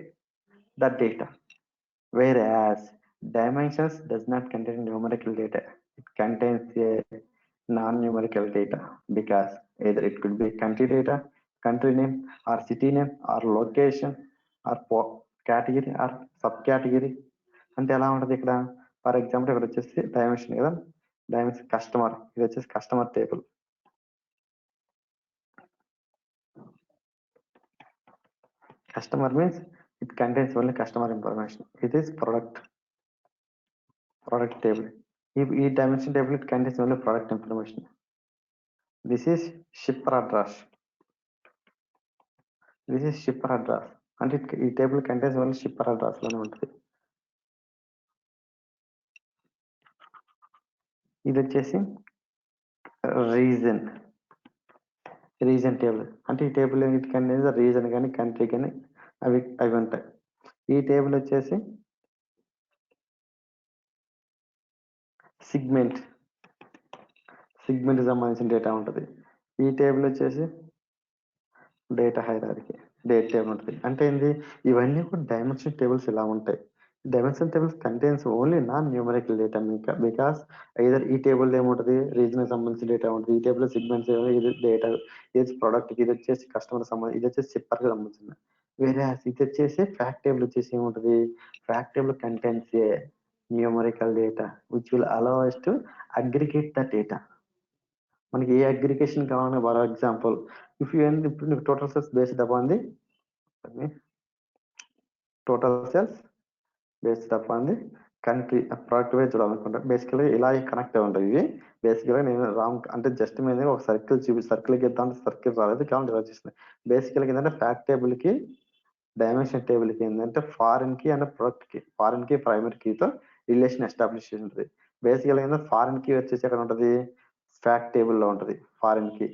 the data. Whereas dimensions does not contain numerical data. It contains a non-numerical data because either it could be country data, country name, or city name, or location, or category, or subcategory. అంటే ఎలా ఉంటుంది ఇక్కడ? For example ఇక్కడ వచ్చేసి dimension కదా, dimension customer, ఇది వచ్చేసి customer table. Customer means it contains only customer information. It is product table. ఈ dimension table it contains only product information. This is shipper address. This is shipper address. అంటే ఈ table contains only shipper address లోనే ఉంటుంది. ఇది వచ్చేసి reason table. అంటే ఈ table it contains reason కానీ కంట్రీ కానీ అవి ఉంటాయి. ఈ టేబుల్ వచ్చేసి సిగ్మెంట్ సంబంధించిన డేటా ఉంటుంది. ఈ టేబుల్ వచ్చేసి డేటా హైరార్కీ, డేట్ టేబుల్ ఉంటుంది. అంటే ఏంది, ఇవన్నీ కూడా డైమెన్షన్ టేబుల్స్ ఇలా ఉంటాయి. Dimension tables contains only non numerical data. Because either ఈ టేబుల్ ఏముంటుంది, రీజన్ సంబంధించిన డేటా ఉంటుంది. ఈ టేబుల్ సిగ్మెంట్స్ ఇది డేటా, ఇది ప్రోడక్ట్, ఇది వచ్చేసి కస్టమర్ సంబంధించి, ఇది వచ్చేసి సిప్పర్ కి సంబంధించిన. వేరే ఇది వచ్చేసి ఫ్యాక్ట్ టేబుల్ వచ్చేసి ఏముంటుంది, fact table contains a numerical data which will allow us to aggregate the data. మనకి ఏ అగ్రిగేషన్ కావాలన్నా, ఫర్ ఎగ్జాంపుల్ ఇఫ్ యూ ఇప్పుడు నీకు total sales based upon the country product wise చూడాలనుకుంటా. బేసికల్గా ఇలా కనెక్ట్ అయి ఉంటాయి ఇవి. బేసికల్గా నేను రాంగ్ అంటే జస్ట్ మీద ఒక సర్కిల్ ఇద్దాం, సర్కిల్ రాలేదు కాబట్టి ఇలా చేసిన. బేసికల్గా ఏంటంటే ఫ్యాక్ట్ టేబుల్ కి డైమెన్షన్ టేబుల్ కి ఏంటంటే ఫారిన్ కి అండ్ ఫారిన్ కి ప్రైమరీ కీతో రిలేషన్ ఎస్టాబ్లిష్ ఉంటుంది. బేసికల్గా ఏంటంటే ఫారిన్ కీ వచ్చేసి ఎక్కడ ఉంటుంది, ఫ్యాక్ట్ టేబుల్ లో ఉంటుంది ఫారిన్ కీ.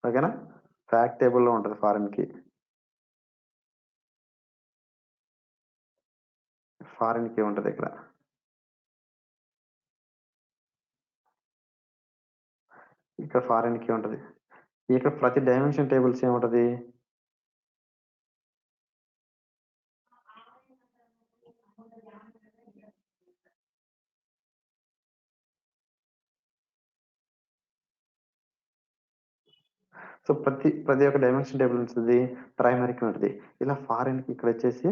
ఓకేనా, ఫ్యాక్ట్ టేబుల్ లో ఉంటుంది ఫారిన్ కీ. ఉంటుంది ఇక్కడ. ఇక్కడ ఫారిన్ కీ ఉంటుంది. ఇక్కడ ప్రతి డైమెన్షన్ టేబుల్స్ ఏముంటది, సో ప్రతి ఒక్క డైమెన్షన్ టేబుల్ ఉంటుంది ప్రైమరీకి ఉంటుంది. ఇలా ఫారిన్ కి ఇక్కడ వచ్చేసి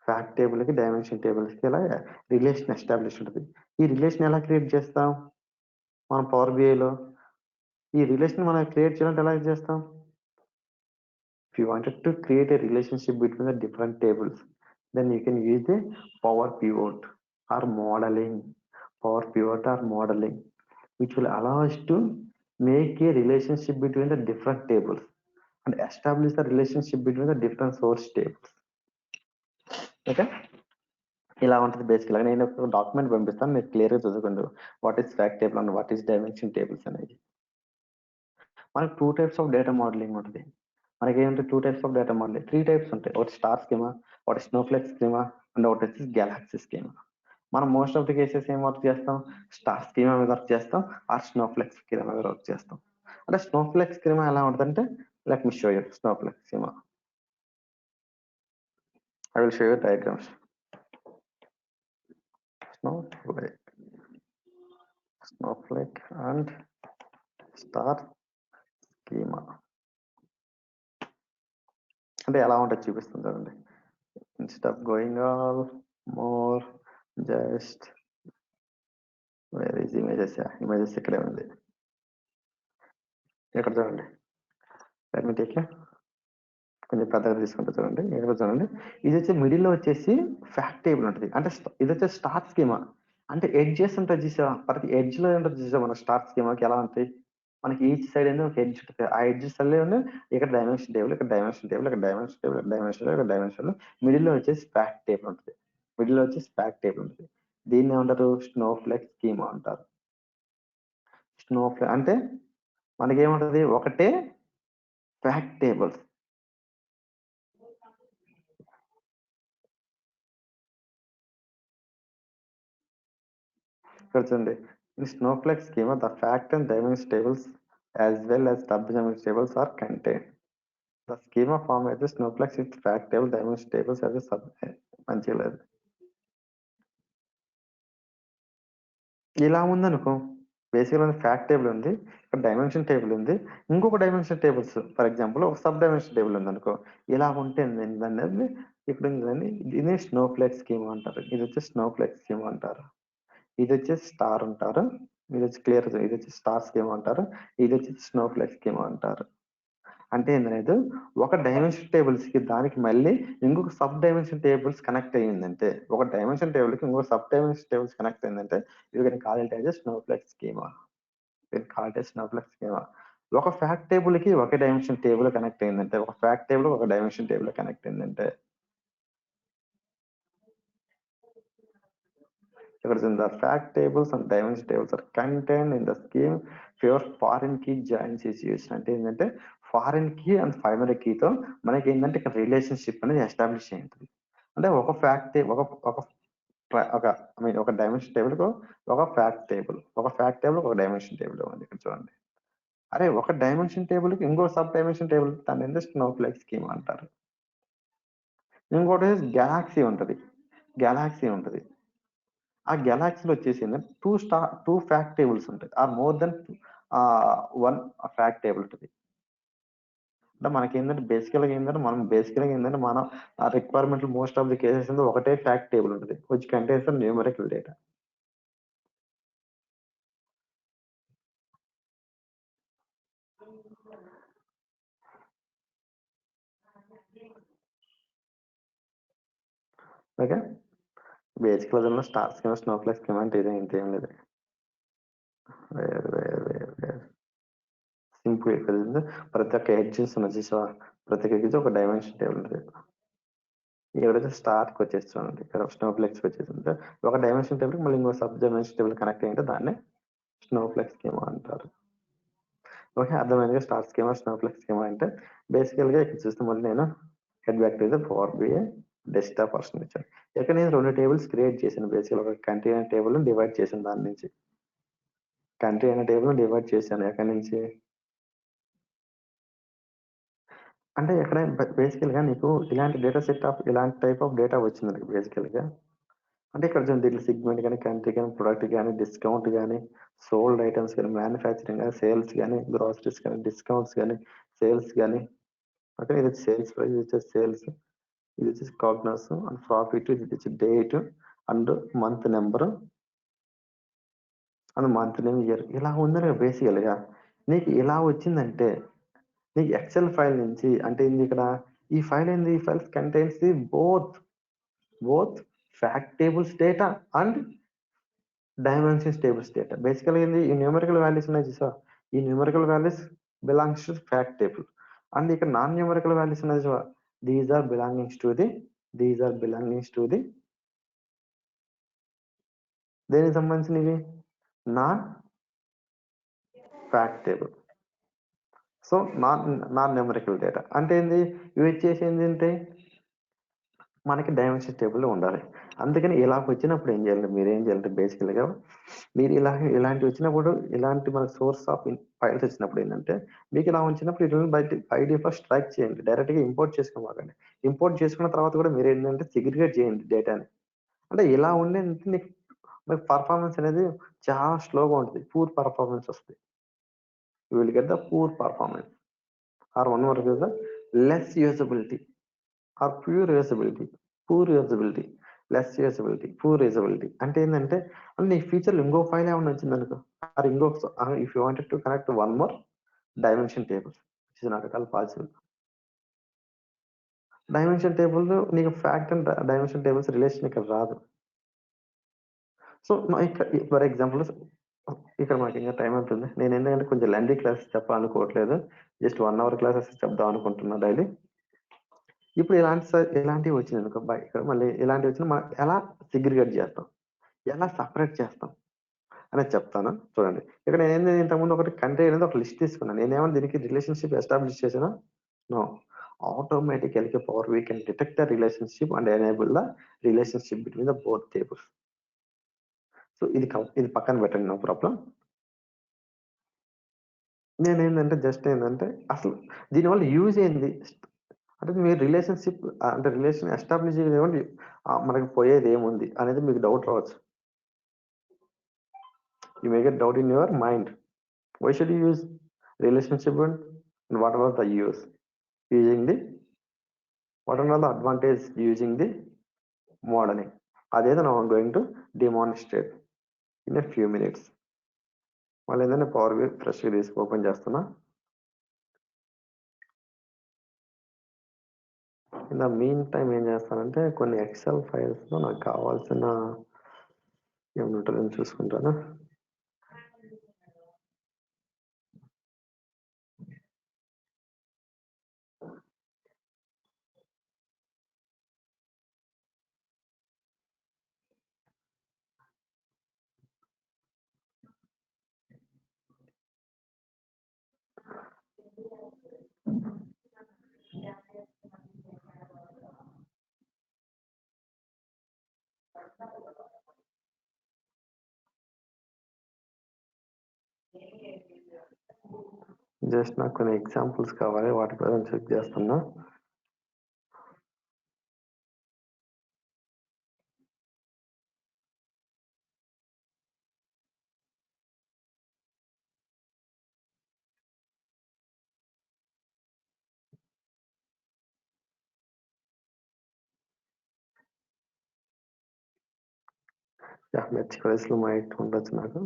ఫ్యాక్ట్ టేబుల్ కి డైమెన్షన్ టేబుల్స్ కి ఇలా రిలేషన్ ఎస్టాబ్లిష్ ఉంటుంది. ఈ రిలేషన్ ఎలా క్రియేట్ చేస్తాం మనం పవర్ బిఐలో? ఈ రిలేషన్ మనం క్రియేట్ చేయాలంటే ఎలా చేస్తాం? If you wanted to create a relationship between the different tables, then you can use the power pivot or modeling. Which will allow us to make a relationship between the different tables and establish the relationship between the different source tables. Okay, ఇలా ఉంటుంది బేసిక్గా. నేను ఒక document పంపిస్తాను, మీరు క్లియర్గా చదువుకోండి what is fact table and what is dimension tables అనేది. మనకి 2 టైప్స్ ఆఫ్ డేటా మోడలింగ్ ఉంటుంది. మనకి ఏంటంటే 2 types of data modelling, 3 types ఉంటాయి. ఒకటి స్టార్ స్కీమా, ఒకటి స్నోఫ్లెక్స్ స్కీమా అండ్ ఒకటి వచ్చేసి గెలాక్సీ స్కీమా. మనం మోస్ట్ ఆఫ్ ది కేసెస్ ఏం వర్క్ చేస్తాం, స్టార్ స్కీమా మీద వర్క్ చేస్తాం ఆర్ స్నోఫ్లెక్స్ స్కీమా మీద వర్క్ చేస్తాం. అంటే స్నోఫ్లెక్స్ స్కీమా ఎలా ఉంటుందంటే, let me show you snowflakes schema. I will show you diagrams. Snowflake and star schema. అంటే ఎలా ఉంటుంది చూపిస్తుంది చూడండి. Instead of going all more just where is images ఇక్కడే ఉంది. ఇక్కడ చూడండి, లెట్ మీ టేక్ కొంచెం పెద్దగా తీసుకుంటే చూడండి. ఇక్కడ చూడండి, ఇది వచ్చి మిడిల్ లో వచ్చేసి ఫ్యాక్ట్ టేబుల్ ఉంటుంది. అంటే ఇది వచ్చేసి స్టార్ స్కీమా. అంటే ఎడ్జెస్ ఉంటుంది చూసా, ప్రతి ఎడ్జ్ లో ఉంటుంది చూసా. మన స్టార్ స్కీమాకి ఎలా ఉంటాయి, మనకి ఈచ్ సైడ్ అనేది ఒక ఎడ్జ్ ఉంటుంది. ఆ ఎడ్జెస్ అల్లే ఇక్కడ డైమెన్షన్ టేబుల్, ఇక్కడ డైమెన్షన్ టేబుల్, ఇక్కడ డైమెన్షన్ టేబుల్, ఇక్కడ డైమెన్షన్ టేబుల్, ఇక్కడ డైమెన్షన్. మిడిల్ లో వచ్చేసి ఫ్యాక్ట్ టేబుల్ ఉంటుంది. దీన్ని ఏమంటారు, స్నోఫ్లెక్ స్కీమా అంటారు. స్నోఫ్లెక్ అంటే మనకేముంటది, ఒకటే ఫ్యాక్ట్ టేబుల్స్. చూడండి, in snowflake schema the fact and dimension tables as well as sub dimension tables are contained. The scheme of form అయితే snowflakes with fact table dimension tables అయితే మంచిగా లేదు. ఇలా ఉందనుకో, బేసిక్‌గా ఫ్యాక్ట్ టేబుల్ ఉంది. ఇక్కడ డైమెన్షన్ టేబుల్ ఉంది. ఇంకొక డైమెన్షన్ టేబుల్స్ ఫర్ ఎగ్జాంపుల్ ఒక సబ్ డైమెన్షన్ టేబుల్ ఉందనుకో. ఇలా ఉంటే ఏందనేది ఇప్పుడు దాన్ని దీన్ని స్నోఫ్లేక్ స్కీమా అంటారు. ఇది వచ్చి స్నోఫ్లేక్ స్కీమా అంటారు. ఇది వచ్చేసి స్టార్ అంటారు. ఇది వచ్చి క్లియర్ ఇది వచ్చి స్టార్ స్కీమా అంటారు. ఇది వచ్చి స్నోఫ్లేక్ స్కీమా అంటారు. అంటే ఏంటనేది ఒక డైమెన్షన్ టేబుల్స్ కి దానికి మళ్ళీ ఇంకొక సబ్ డైమెన్షన్ టేబుల్స్ కనెక్ట్ అయ్యిందంటే ఒక డైమెన్షన్ టేబుల్ కి ఇంకొక సబ్ డైమెన్షన్ టేబుల్స్ కనెక్ట్ అయిందంటే you can call it as Snowflake schema. Can call it Snowflake schema. ఒక ఫ్యాక్ట్ టేబుల్ కి ఒక డైమెన్షన్ టేబుల్ కనెక్ట్ అయిందంటే ఒక ఫ్యాక్ట్ టేబుల్ ఒక డైమెన్షన్ టేబుల్ కనెక్ట్ అయిందంటే ఇక్కడ the fact tables and dimension tables are contained in the scheme for foreign key joins is used. అంటే ఏంటంటే ఫారిన్ కీ అండ్ ప్రైమరీ కీతో మనకి ఏంటంటే ఇక్కడ రిలేషన్షిప్ అనేది ఎస్టాబ్లిష్ అయింది. అంటే ఒక ఫ్యాక్ట్ ఒక ఒక ఒక ఐ మీన్ ఒక డైమెన్షన్ టేబుల్ కు ఒక ఫ్యాక్ట్ టేబుల్ ఒక డైమెన్షన్ టేబుల్ ఉంది ఇక్కడ చూడండి. అరే ఒక డైమెన్షన్ టేబుల్ కి ఇంకో సబ్ డైమెన్షన్ టేబుల్ దాని ఏంటంటే స్నోఫ్లేక్ స్కీమ్ అంటారు. ఇంకోటి గెలాక్సీ ఉంటది. గెలాక్సీ ఉంటది. ఆ గెలాక్సీలో వచ్చేసి టూ ఫ్యాక్ట్ టేబుల్స్ ఉంటాయి or more than one fact table ఉంటుంది. అంటే మనకి ఏంటంటే బేసికల్గా ఏంటంటే మనం ఆ requirement most of the cases ఒకటే ఫ్యాక్ట్ టేబుల్ ఉంటుంది which contains numerical data. Okay, basic లెవెల్లో స్టార్ స్కీమ్ స్నోఫ్లేక్ స్కీమ్ అంటే ఇదే ఇంతేం లేదు. వేరు వేరు వేరు వేరు సింపుల్ ఇక్కడ ప్రతి ఒక్క ఎడ్జెస్ ఉన్న చూసావా, ప్రతి ఒక్క edge ఒక డైమెన్షన్ టేబుల్ ఉంటుంది. ఎవరైతే స్టార్కి వచ్చేస్తుంది ఇక్కడ స్నోఫ్లెక్స్ వచ్చేసింది ఒక డైమెన్షన్ టేబుల్ మళ్ళీ ఇంకో సబ్ డైమెన్షన్ టేబుల్ కనెక్ట్ అయ్యింటే దాన్ని స్నోఫ్లెక్స్ స్కీమా అంటారు. ఓకే, అర్థమైంది. స్టార్ స్కీమా స్నోఫ్లెక్స్ స్కీమా అంటే బేసికల్గా ఇక్కడ చూస్తే మళ్ళీ నేను head back to power BI desktop version ఇచ్చాను. ఇక్కడ నేను రెండు టేబుల్స్ క్రియేట్ చేశాను. బేసికల్ ఒక కంట్రీ అనే టేబుల్ డివైడ్ చేశాను. దాని నుంచి కంట్రీ అనే టేబుల్ డివైడ్ చేశాను. ఎక్కడి నుంచి అంటే ఎక్కడ బేసికల్గా నీకు ఇలాంటి డేటా సెట్ ఆఫ్ ఇలాంటి టైప్ ఆఫ్ డేటా వచ్చింది బేసికల్గా. అంటే ఇక్కడ చూడండి దీంట్లో సెగ్మెంట్ కానీ కంట్రీ కానీ ప్రొడక్ట్ కానీ డిస్కౌంట్ కానీ సోల్డ్ ఐటమ్స్ కానీ మ్యానుఫ్యాక్చరింగ్ కానీ సేల్స్ కానీ గ్రాసరీస్ కానీ డిస్కౌంట్స్ కానీ సేల్స్ కానీ. ఓకే, ఇది వచ్చి సేల్స్ ప్రైస్, ఇది వచ్చేసి సేల్స్, ఇది వచ్చేసి కాగ్నస్ అండ్ ప్రాఫిట్, ఇది వచ్చి date and month number and month name year. ఇలా ఉందని బేసికల్గా నీకు ఇలా వచ్చిందంటే నీకు ఎక్సెల్ ఫైల్ నుంచి అంటే ఏంది ఇక్కడ ఈ ఫైల్ ఏంది, ఈ files contains the both fact tables data and dimensions tables data. Basically ఏంది ఈ న్యూమరికల్ వాల్యూస్ ఉన్నాయి చూసా, ఈ numerical values belongs to fact table. And ఇక్కడ నాన్ న్యూమరికల్ వాల్యూస్ ఉన్నాయి చూసా, these are belongings to the these are belongings to the దేనికి సంబంధించినవి non fact table. So non numerical data అంటే ఏంది, ఇవి వచ్చేసి ఏంటంటే మనకి డైమెన్షన్ టేబుల్ ఉండాలి. అందుకని ఇలా వచ్చినప్పుడు ఏం చేయాలి, మీరు ఏం చేయాలంటే బేసికల్గా మీరు ఇలాంటి వచ్చినప్పుడు ఇలాంటి మన సోర్స్ ఆఫ్ ఫైల్స్ వచ్చినప్పుడు ఏంటంటే మీకు ఇలా వచ్చినప్పుడు ఇటు బై డిఫాల్ట్ స్ట్రైక్ చేయండి, డైరెక్ట్గా ఇంపోర్ట్ చేసుకోమాకండి. ఇంపోర్ట్ చేసుకున్న తర్వాత కూడా మీరు ఏంటంటే సెగ్రిగేట్ చేయండి డేటాని. అంటే ఇలా ఉండే మీకు పర్ఫార్మెన్స్ అనేది చాలా స్లోగా ఉంటుంది, పూర్ పర్ఫార్మెన్స్ వస్తుంది. You will get the poor performance or one were the less usability or pure usability, poor usability, less usability, poor usability. అంటే ఏంటంటే నీ ఫ్యూచర్లో ఇంకో ఫైల్ ఏమైనా వచ్చింది అనుకో, ఆర్ ఇంకొక if you wanted to connect one more dimension table is not at all possible. Dimension table నీకు fact and dimension tables relation ఇక్కడ రాదు. సో ఇక్కడ ఫర్ ఎగ్జాంపుల్ ఇక్కడ మాకు ఇంకా టైం అవుతుంది. నేను ఏంటంటే కొంచెం లెండీ క్లాసెస్ చెప్పాలనుకోవట్లేదు, జస్ట్ 1 hour క్లాసెస్ చెప్దాం అనుకుంటున్నా డైలీ. ఇప్పుడు ఇలాంటివి వచ్చింది అనుకో ఇక్కడ మళ్ళీ ఇలాంటివి వచ్చిన మనం ఎలా సిగ్రిగేట్ చేస్తాం, ఎలా సపరేట్ చేస్తాం అనేది చెప్తాను చూడండి. ఇక్కడ నేను ఏంది ఇంతకుముందు ఒకటి కంట్రీ అనేది ఒక లిస్ట్ తీసుకున్నాను. నేనేమన్నా దీనికి రిలేషన్షిప్ ఎస్టాబ్లిష్ చేసానా? నో. ఆటోమేటికల్గా power we can detect the relationship and enable the relationship between the both tables. So ఇది పక్కన పెట్టండి, నో ప్రాబ్లం. నేనేందంటే జస్ట్ ఏందంటే అసలు దీనివల్ల యూజ్ ఏంది? అంటే మీరు రిలేషన్‌షిప్ అంటే రిలేషన్ ఎస్టాబ్లిష్ చేయండి మనకి పోయేదేముంది అనేది మీకు డౌట్ రావచ్చు. You may get doubt in your mind. Why should you use relationship and what was the use? Using the what are all the advantage using the modeling? అదేదో now I'm going to demonstrate in a few minutes. మళ్ళీ ఏంటంటే power B ఫ్రెష్‌గా తీసి open చేస్తున్నా. In the mean time ఏం చేస్తానంటే కొన్ని XL ఫైల్స్‌లో నాకు కావాల్సిన ఏమైనా ఉంటుందని చూసుకుంటాను. జస్ట్ నాకు కొన్ని ఎగ్జాంపుల్స్ కావాలి. వాటి కోసం చెక్ చేస్తున్నా. యాహ్! మెర్జ్ ఫైల్స్‌లో మైట్ ఉండొచ్చు నాకు.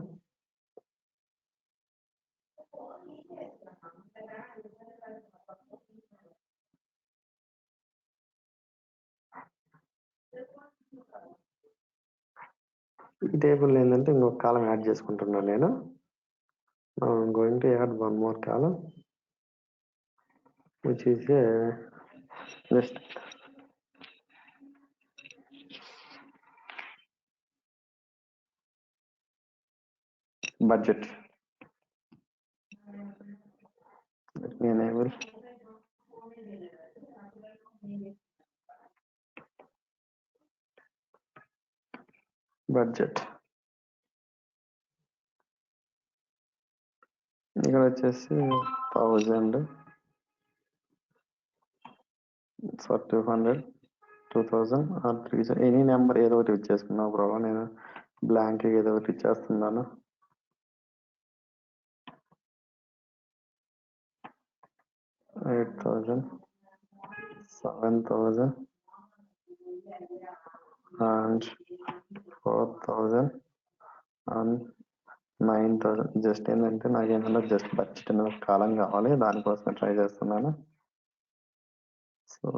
ఈ టేబుల్‌లో ఏందంటే ఇంకొక కాలమ్ యాడ్ చేసుకుంటున్నాను నేను. I'm going to add one more column which is a just budget. Let me enable budget. ఇక్కడ వచ్చేసి 1000 for 200 2000 or 3000 ఎనీ నెంబర్ ఏదో ఒకటి ఇచ్చేసుకున్నా బ్రో. నేను బ్లాంక్ ఏదో ఒకటి ఇచ్చేస్తున్నాను. 8000 7000 and 4000 and 9000. జస్ట్ ఏంటంటే నాకు ఏంటంటే జస్ట్ బడ్జెట్ అనే ఒక కాలం కావాలి. దానికోసం ట్రై చేస్తున్నాను. సో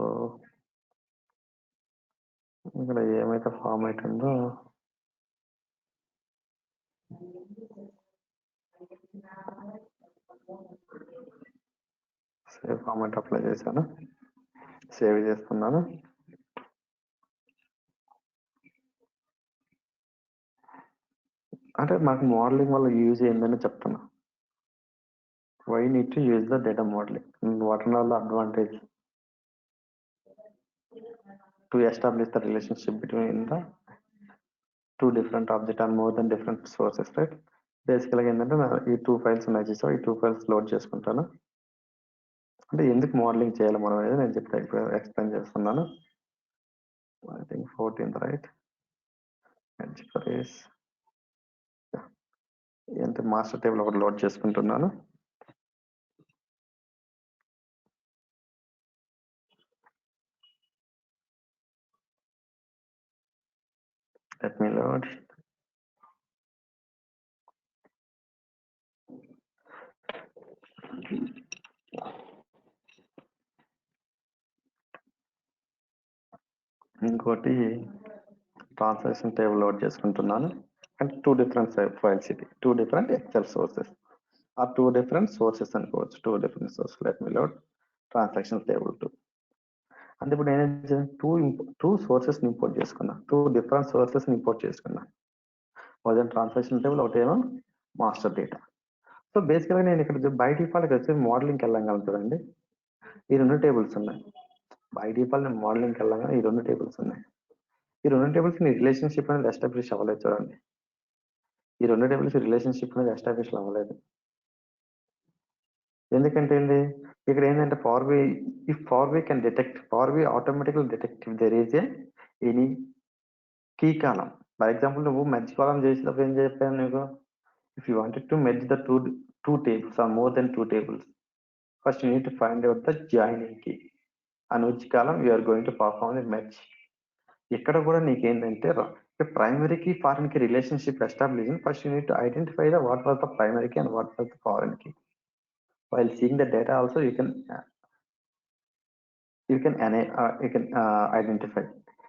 ఇక్కడ ఏమైతే ఫార్మాట్ ఉందో సేవ్ ఫార్మాట్ అప్లై చేశాను. సేవ్ చేస్తున్నాను. అంటే మాకు మోడలింగ్ వల్ల యూజ్ ఏందని చెప్తున్నా. Why need to use the data modelling, what are all the advantage to establish the relationship between the two different object and more than different sources, right? బేసికల్గా ఏంటంటే ఈ 2 ఫైల్స్ ఉన్నాయి చూసావా, ఈ 2 ఫైల్స్ లోడ్ చేసుకుంటాను. అంటే ఎందుకు మోడలింగ్ చేయాలి మనం అనేది నేను చెప్తే ఎక్స్ప్లెయిన్ చేస్తున్నాను. I think 14th right. Edge price అంటే మాస్టర్ టేబుల్ ఒకటి లోడ్ చేసుకుంటున్నాను. Let me load. ఇంకోటి ట్రాన్సాక్షన్ టేబుల్ లోడ్ చేసుకుంటున్నాను. అంటే 2 డిఫరెంట్ ఫైల్స్, ఇది 2 డిఫరెంట్ ఎక్సెల్ సోర్సెస్ ఆ 2 డిఫరెంట్ సోర్సెస్ అనుకోవచ్చు. 2 different sources. Let me load transaction table 2. అంటే ఇప్పుడు నేను టూ సోర్సెస్ ఇంపోర్ట్ చేసుకున్నా, 2 డిఫరెంట్ సోర్సెస్ ఇంపోర్ట్ చేసుకున్నా. ఒకటి ట్రాన్సాక్షన్ టేబుల్, ఒకటేమో మాస్టర్ డేటా. సో బేసికల్గా నేను ఇక్కడ బై డిఫాల్ట్ వచ్చి మోడలింగ్కి వెళ్ళగలను చూడండి. ఈ 2 టేబుల్స్ ఉన్నాయి. బై డిఫాల్ట్ నేను మోడలింగ్కి వెళ్ళగా ఈ 2 టేబుల్స్ ఉన్నాయి. ఈ 2 టేబుల్స్ ని రిలేషన్షిప్ అనేది ఎస్టాబ్లిష్ అవ్వలేదు చూడండి. ఈ 2 టేబుల్స్ రిలేషన్షిప్ అనేది ఎస్టాబ్లిష్ అవ్వలేదు. ఎందుకంటే ఏంది ఇక్కడ ఏంటంటే power BI can detect power BI automatically detect if there is any key column. For example నువ్వు మెర్జ్ కాలం చేసినప్పుడు ఏం చెప్పాను నీకు? If you wanted to merge the two tables or more than two tables, first you need to find out the joining key and which column you are going to perform the merge. ఇక్కడ కూడా నీకేంటంటే ప్రైమరీకి foreign కి relationship establish first you need to identify the what was the primary key and what was the foreign key. While seeing the data also you can identify.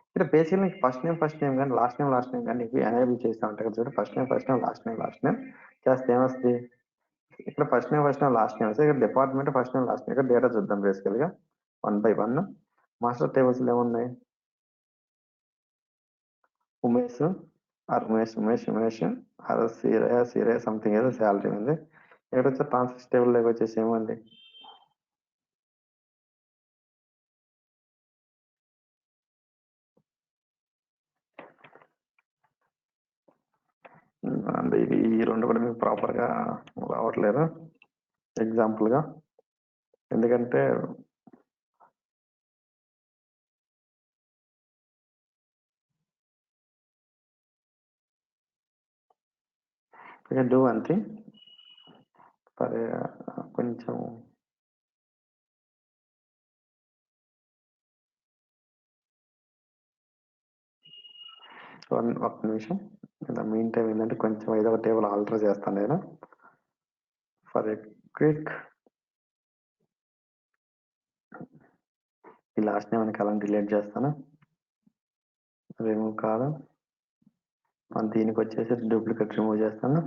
ఇక్కడ basically first name కానీ last name కానీ ఇవి enable చేస్తూ ఉంటాయి కదా చూడు. First name last name చేస్తే ఏమొస్తుంది? ఇక్కడ ఫస్ట్ నేమ్ లాస్ట్ నేమ్ వస్తే ఇక్కడ department first name last name. ఇక్కడ డేటా చూద్దాం బేసికల్గా 1 by 1. మాస్టర్ టేబుల్స్ ఏమున్నాయి? ఉమేష్ ఉమేష్ ఆర్ సీరే సంథింగ్ ఏదో శాలరీ ఉంది. ఇక్కడ వచ్చే ట్రాన్సాక్షన్ టేబుల్లోకి వచ్చేసి ఏముంది? అంటే ఈ రెండు కూడా మీకు ప్రాపర్గా రావట్లేదు ఎగ్జాంపుల్గా. ఎందుకంటే డూ వన్ థింగ్ సరే, కొంచెం ఒక్క నిమిషం. మీన్ టైం ఏంటంటే కొంచెం ఏదో ఒక టేబుల్ ఆల్టర్ చేస్తాను నేను ఫర్ ఎ క్విక్. ఈ లాస్ట్ నేమ్ కాలం డిలీట్ చేస్తాను, రిమూవ్ కాలం. దీనికి వచ్చేసి డూప్లికేట్ రిమూవ్ చేస్తాను,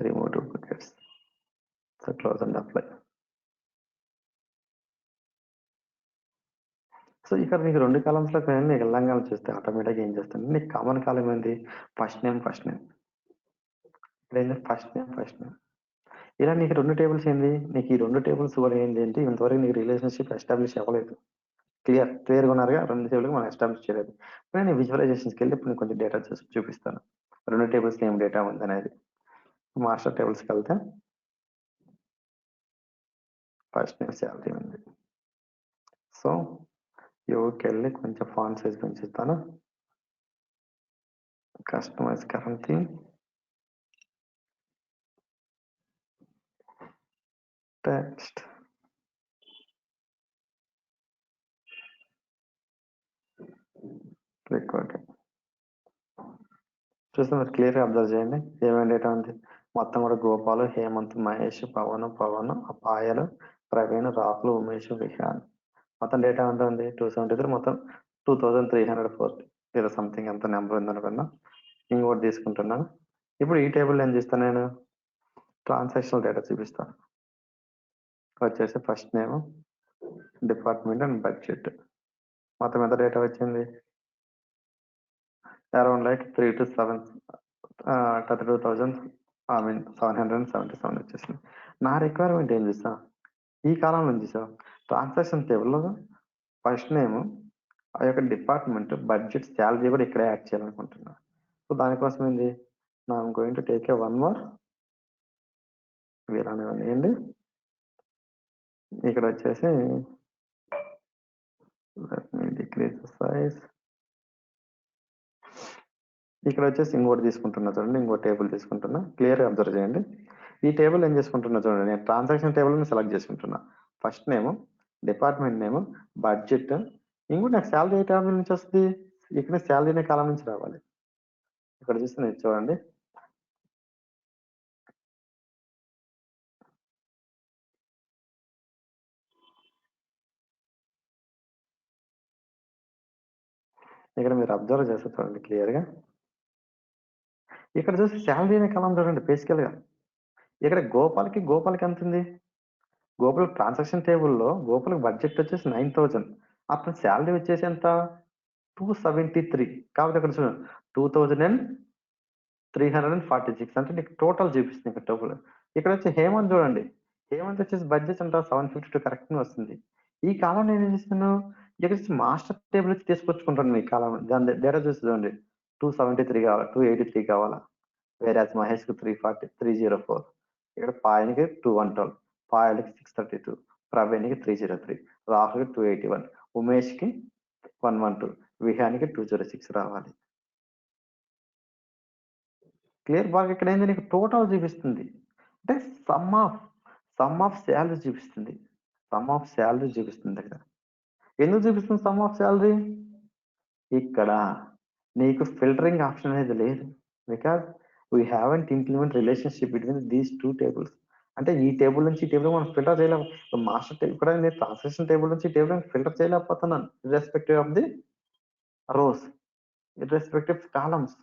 remove duplicates. So close and apply. So ఇక్కడ నీకు రెండు కాలమ్స్లో నీకు వెళ్ళంగా చూస్తే ఆటోమేటిక్గా ఏం చేస్తాను, నీకు కామన్ కాలం ఏంటి? ఫస్ట్ నేమ్ ఇక్కడ ఏంటి? First name. ఇలా నీకు రెండు టేబుల్స్ ఏంది? నీకు ఈ రెండు టేబుల్స్ కూడా ఏంటి అంటే ఇంతవరకు నీకు రిలేషన్షిప్ ఎస్టాబ్లిష్ అవ్వలేదు. క్లియర్గా ఉన్నారుగా? రెండు టేబుల్ మనం ఎస్టాబ్లిష్ చేయలేదు. ఇప్పుడు నేను విజువలైజేషన్స్కి వెళ్ళి ఇప్పుడు నేను కొంచెం డేటా చూపిస్తాను, రెండు టేబుల్స్ ఏం డేటా ఉంది అనేది. మాస్టర్ టేబుల్స్కి వెళ్తే ఫస్ట్ నేమ్ శాలరీ ఉంది. సో యోకి వెళ్ళి కొంచెం ఫాంట్ సైజ్ పెంచుతాను, customise current theme, text, recording. చూస్తే మీరు క్లియర్గా అబ్జర్వ్ చేయండి ఏమేమి డేటా ఉంది. మొత్తం కూడా గోపాలు, హేమంత్, మహేష్, పవన్, పాయలు, ప్రవీణ్, రాహుల్, ఉమేష్, విహాన్. మొత్తం డేటా ఎంత ఉంది? 273. మొత్తం 2340 ఏదో సంథింగ్ ఎంత నెంబర్ ఉంది అనుకున్నా. ఇంకోటి తీసుకుంటున్నాను. ఇప్పుడు ఈ టేబుల్ ఏం చేస్తాను, నేను ట్రాన్సాక్షనల్ డేటా చూపిస్తాను. వచ్చేసి first name, department and budget. మొత్తం ఎంత డేటా వచ్చింది? అరౌండ్ లైక్ 3 to 7 32,000 777 వచ్చేసింది. నా రిక్వైర్మెంట్ ఏం చేసా, ఈ కాలంలో చూసా ట్రాన్సాక్షన్ టేబుల్లో ఫస్ట్ నేమ్, ఆ యొక్క డిపార్ట్మెంట్, బడ్జెట్, శాలరీ కూడా ఇక్కడే యాడ్ చేయాలనుకుంటున్నా. సో దానికోసం ఏంది, నా going to take a one more వేరేండి. ఇక్కడ వచ్చేసి డిక్రీజ్ సైజ్. ఇక్కడ వచ్చేసి ఇంకోటి తీసుకుంటున్నా చూడండి, ఇంకో టేబుల్ తీసుకుంటున్నా. క్లియర్గా అబ్జర్వ్ చేయండి. ఈ టేబుల్ ఏం చేసుకుంటున్నా చూడండి, నేను ట్రాన్సాక్షన్ టేబుల్ని సెలెక్ట్ చేసుకుంటున్నా. First name, department name, budget. ఇంకోటి నాకు శాలరీ ఏ టేబుల్ నుంచి వస్తుంది? ఇక్కడ శాలరీ అనే కాలం నుంచి రావాలి. ఇక్కడ చూస్తే చూడండి, ఇక్కడ మీరు అబ్జర్వ్ చేస్తే చూడండి క్లియర్గా. ఇక్కడ చూస్తే శాలరీ అనే కాలం చూడండి బేసికల్గా. ఇక్కడ గోపాల్కి ఎంత ఉంది? గోపాల్ ట్రాన్సాక్షన్ టేబుల్లో గోపాల్కి బడ్జెట్ వచ్చేసి 9,000. అతని శాలరీ వచ్చేసి ఎంత? 273. కాబట్టి ఇక్కడ చూడండి 2,346. అంటే నీకు టోటల్ చూపిస్తుంది ఇక్కడ టోటల్. ఇక్కడ వచ్చి హేమంత్ చూడండి, హేమంత్ వచ్చేసి బడ్జెట్ అంతా 752 కరెక్ట్గా వస్తుంది. ఈ కాలం నేను ఏం చేస్తున్నాను, ఇక్కడ వచ్చి మాస్టర్ టేబుల్ వచ్చి తీసుకొచ్చుకుంటాను. ఈ కాలం దాని డేటా చూసి చూడండి, 273 కావాలా, 283 కావాలా, వేరే మహేష్కి 304. ఇక్కడ పాయనికి 212, పాయలకి 632, ప్రవీణ్కి 303, రాహుల్కి 281, ఉమేష్కి 112, విహానికి 206 రావాలి. క్లియర్ బాగా ఇక్కడ ఏంది నీకు టోటల్ చూపిస్తుంది, అంటే సమ్ ఆఫ్ శాలరీ చూపిస్తుంది, సమ్ ఆఫ్ శాలరీ చూపిస్తుంది ఇక్కడ. ఎందుకు చూపిస్తుంది సమ్ ఆఫ్ శాలరీ? ఇక్కడ నీకు ఫిల్టరింగ్ ఆప్షన్ అనేది లేదు, because we haven't implement relationship between these two tables. అంటే ఈ టేబుల్ నుంచి ఈ టేబుల్ మనం ఫిల్టర్ చేయలేము. మాస్టర్ టేబుల్ కూడా నేను ట్రాన్సాక్షన్ టేబుల్ నుంచి టేబుల్ ఫిల్టర్ చేయలేకపోతున్నాను, irrespective of the rows, irrespective columns.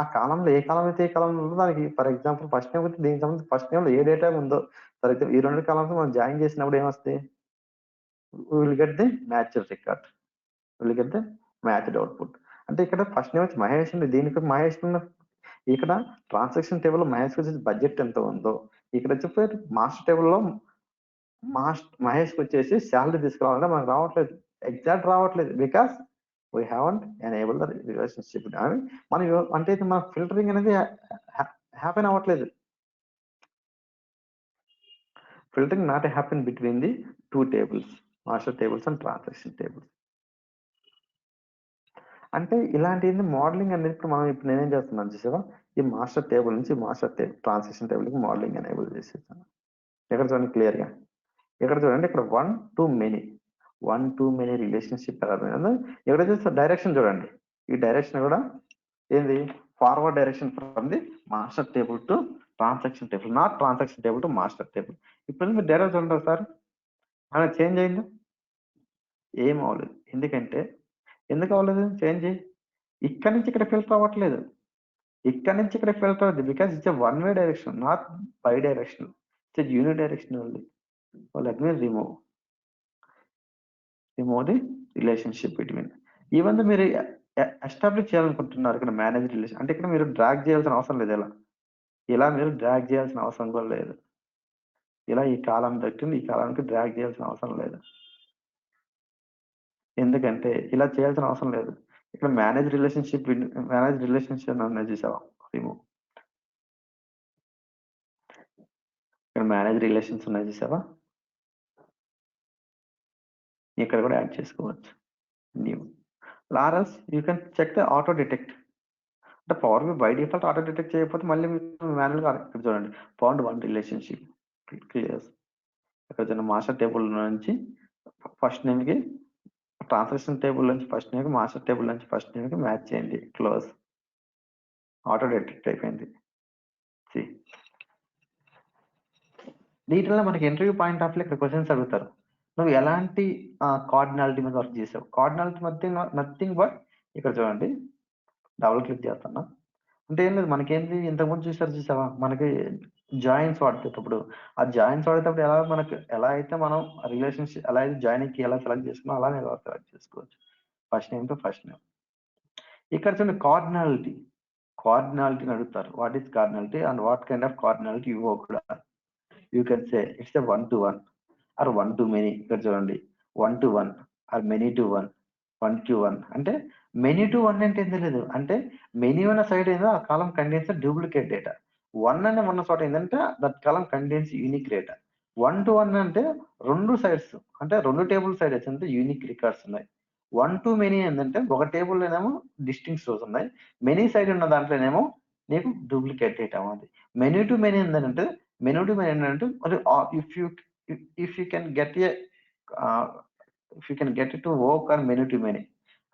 ఆ కాలంలో ఏ కాలం అయితే ఏ కాలం ఉందో దానికి ఫర్ ఎగ్జాంపుల్ ఫస్ట్ నేమ్ అయితే దీనికి సంబంధించి ఫస్ట్ నేమ్ లో ఏ డేటా ఉందో ఫర్ ఎగ్జాంపుల్ ఈ రెండు కాలమ్స్ మనం జాయిన్ చేసినప్పుడు ఏమొస్తాయి, will get the matched record, will get the matched output. అంటే ఇక్కడ ఫస్ట్ నేమ్ వచ్చి మహేష్ ఉంది, దీనికి మహేష్ ఉన్న ఇక్కడ ట్రాన్సాక్షన్ టేబుల్ లో మహేష్ వచ్చేసి బడ్జెట్ ఎంత ఉందో ఇక్కడ వచ్చి మాస్టర్ టేబుల్ లో మహేష్ వచ్చేసి శాలరీ తీసుకురావాలంటే మనకు రావట్లేదు, ఎగ్జాక్ట్ రావట్లేదు, because we haven't enable the relationship. మనం అంటే ఇది మన ఫిల్టరింగ్ అనేది హ్యాపెన్ అవ్వట్లేదు, filtering not happen between the two tables, master tables and transaction tables. అంటే ఇలాంటిది మోడలింగ్ అనేది ఇప్పుడు నేనేం చేస్తున్నాను చూసావా, ఈ మాస్టర్ టేబుల్ నుంచి మాస్టర్ టేబుల్ ట్రాన్సాక్షన్ టేబుల్ కి మోడలింగ్ ఎనేబుల్ చేసేసాను. ఎక్కడ చూడండి క్లియర్ గా, ఇక్కడ చూడండి ఇక్కడ 1 to many రిలేషన్షిప్ ఎలా ఉందో ఇక్కడ చూస్తే డైరెక్షన్ చూడండి, ఈ డైరెక్షన్ కూడా ఏంది forward direction from the master table to transaction table, not transaction table to master table. ఇప్పుడు మీరు డైరెక్ట్ చూడండి సార్ అలా చేంజ్ అయిందా, ఏం అవ్వలేదు. ఎందుకు అవ్వలేదు చేంజ్ చేయి, ఇక్కడ నుంచి ఇక్కడ ఫిల్టర్ అవ్వట్లేదు, ఇక్కడ నుంచి ఇక్కడ ఫిల్టర్ అవుతుంది, because it's one way direction not by direction, it's uni direction only. Let me remove the relationship between. Even మీరు ఎస్టాబ్లిష్ చేయాలనుకుంటున్నారు ఇక్కడ మేనేజ్ రిలేషన్, అంటే ఇక్కడ మీరు డ్రాగ్ చేయాల్సిన అవసరం లేదు, ఇలా మీరు డ్రాగ్ చేయాల్సిన అవసరం కూడా లేదు, ఇలా ఈ కాలం పెట్టింది ఈ కాలానికి డ్రాగ్ చేయాల్సిన అవసరం లేదు, ఎందుకంటే ఇలా చేయాల్సిన అవసరం లేదు. ఇక్కడ మేనేజ్ రిలేషన్షిప్ అనేది చూసావా, రిమూవ్. ఇక్కడ మేనేజ్ రిలేషన్స్ ఉన్నాయి చూసావా, ఇక్కడ కూడా యాడ్ చేసుకోవచ్చు న్యూ. లారల్స్ you can check the auto detect, అంటే power B by default auto detect చేయకపోతే మళ్ళీ మాన్యువల్ గా ఇక్కడ చూడండి ఫౌండ్ వన్ రిలేషన్షిప్ క్లియర్. ఇక్కడ చూడండి మాస్టర్ టేబుల్ నుంచి ఫస్ట్ నేమ్ కి ట్రాన్సాక్షన్ టేబుల్ నుంచి ఫస్ట్ నేమ్ కి మాస్టర్ టేబుల్ నుంచి ఫస్ట్ నేమ్ కి మ్యాచ్ చేయండి, క్లోజ్, ఆటో డిటెక్ట్ అయిపోయింది. డీటెయిల్ గా మనకి ఇంటర్వ్యూ పాయింట్ ఆఫ్ ఇక్కడ క్వశ్చన్స్ అడుగుతారు, నువ్వు ఎలాంటి కార్డినాలిటీ మీద వర్క్ చేసావు, కార్డినాలిటీ మధ్య నథింగ్ బట్ ఇక్కడ చూడండి డబుల్ క్లిక్ చేస్తున్నా, అంటే ఏం లేదు మనకేంటి ఇంతకుముందు చూసావా మనకి జాయిన్స్ వాడేటప్పుడు, ఆ జాయిన్స్ వాడేటప్పుడు ఎలా అయితే మనం రిలేషన్షిప్ ఎలా అయితే జాయినింగ్ కి ఎలా సెలెక్ట్ చేసుకున్నాం అలానే ఎలా సెలెక్ట్ చేసుకోవచ్చు, ఫస్ట్ నేమ్ తో ఫస్ట్ నేమ్. ఇక్కడ చూడండి కార్డినాలిటీని అడుగుతారు, what is cardinality and what kind of cardinality you worked on. You can say it's 1 to 1 or 1 to many. ఇక్కడ చూడండి 1 to 1 ఆర్ many-to-1, 1 to 1. అంటే many-to-1 అంటే ఏం తెలియదు, అంటే మెనీ ఉన్న సైడ్ ఏదో ఆ కాలం కంటైన్స్ డూప్లికేట్ డేటా, 1 అనే ఉన్న చోట ఏంటంటే that column contains unique data. 1 to 1 అంటే రెండు సైడ్స్, అంటే రెండు టేబుల్ సైడ్స్ అంటే యూనిక్ రికార్డ్స్ ఉన్నాయి. 1 to many ఏంటంటే ఒక టేబుల్ లోనేమో డిస్టింక్ట్ రోస్ ఉన్నాయి, మెనీ సైడ్ ఉన్న దాంట్లోనేమో నీకు డూప్లికేట్ డేటా ఉంది. many-to-many ఏంటంటే ఏంటంటే మరి if you can get a if you can get it to work on many-to-many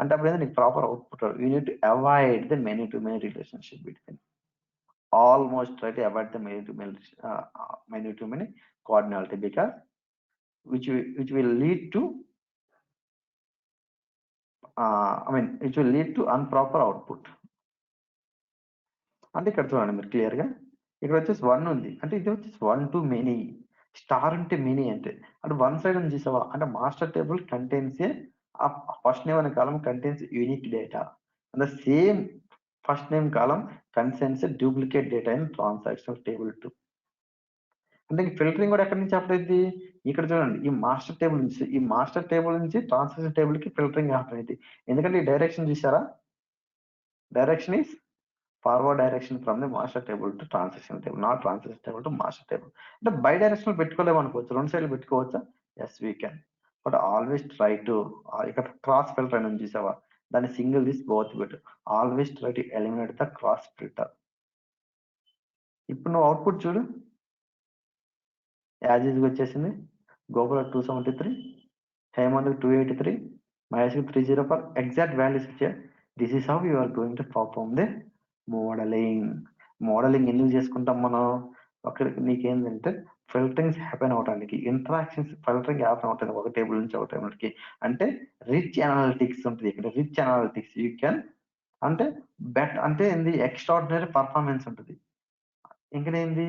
అంటే అప్పుడు నీకు proper output, you need to avoid the many-to-many relationship between, almost try to avoid the many-to-many coordinality because which will lead to which will lead to improper output. అంటే ఇక్కడ చూడండి మీరు clear గా ఇక్కడ వచ్చేసి 1 ఉంది, అంటే ఇది వచ్చేసి 1 to many, స్టార్ అంటే మెనీ అంటే వన్ సైడ్ అని చూసావా, అంటే master table contains a first name అనే column contains unique data, and the same first name column contains duplicate data in transactional table 2. అంటే ఫిల్టరింగ్ కూడా ఎక్కడి నుంచి అప్పుడైంది, ఇక్కడ చూడండి ఈ మాస్టర్ టేబుల్ నుంచి ట్రాన్సాక్షన్ టేబుల్ కి ఫిల్టరింగ్ అయింది, ఎందుకంటే ఈ డైరెక్షన్ చూసారా, direction is forward direction from the master table to transaction table, not transaction table to master table. అంటే బై డైరెక్షన్ పెట్టుకోలేము అనుకోవచ్చు, రెండు సైడ్లు పెట్టుకోవచ్చా? Yes we can, but always try to, ఇక్కడ క్రాస్ ఫిల్టర్ అని చూసావా, దాన్ని సింగిల్ దిస్ బోత్ పెట్టు. Always try to eliminate the cross filter. ఇప్పుడు నువ్వు అవుట్పుట్ చూడు, యాజ్ ఈజ్గా వచ్చేసింది. గోకుల 273, హేమంత్ 283, మహేష్ 304 ఎగ్జాక్ట్ వాల్యూస్ ఇచ్చారు. This is how you are going to perform the modelling. Modelling ఎందుకు చేసుకుంటాం మనం? అక్కడికి నీకేంటంటే ఫిల్టరింగ్స్ హ్యాపెన్ అవడానికి, ఇంటరాక్షన్స్ ఫిల్టరింగ్ హ్యాపెన్ అవుతుంది ఒక టేబుల్ నుంచి ఒక టేబుల్కి. అంటే రిచ్ అనాలిటిక్స్ ఉంటుంది ఇక్కడ. రిచ్ అనాలిటిక్స్ యూ కెన్, అంటే బెట్ అంటే ఏంది, ఎక్స్ట్రాడినరీ పర్ఫార్మెన్స్ ఉంటుంది. ఇంకనేంది,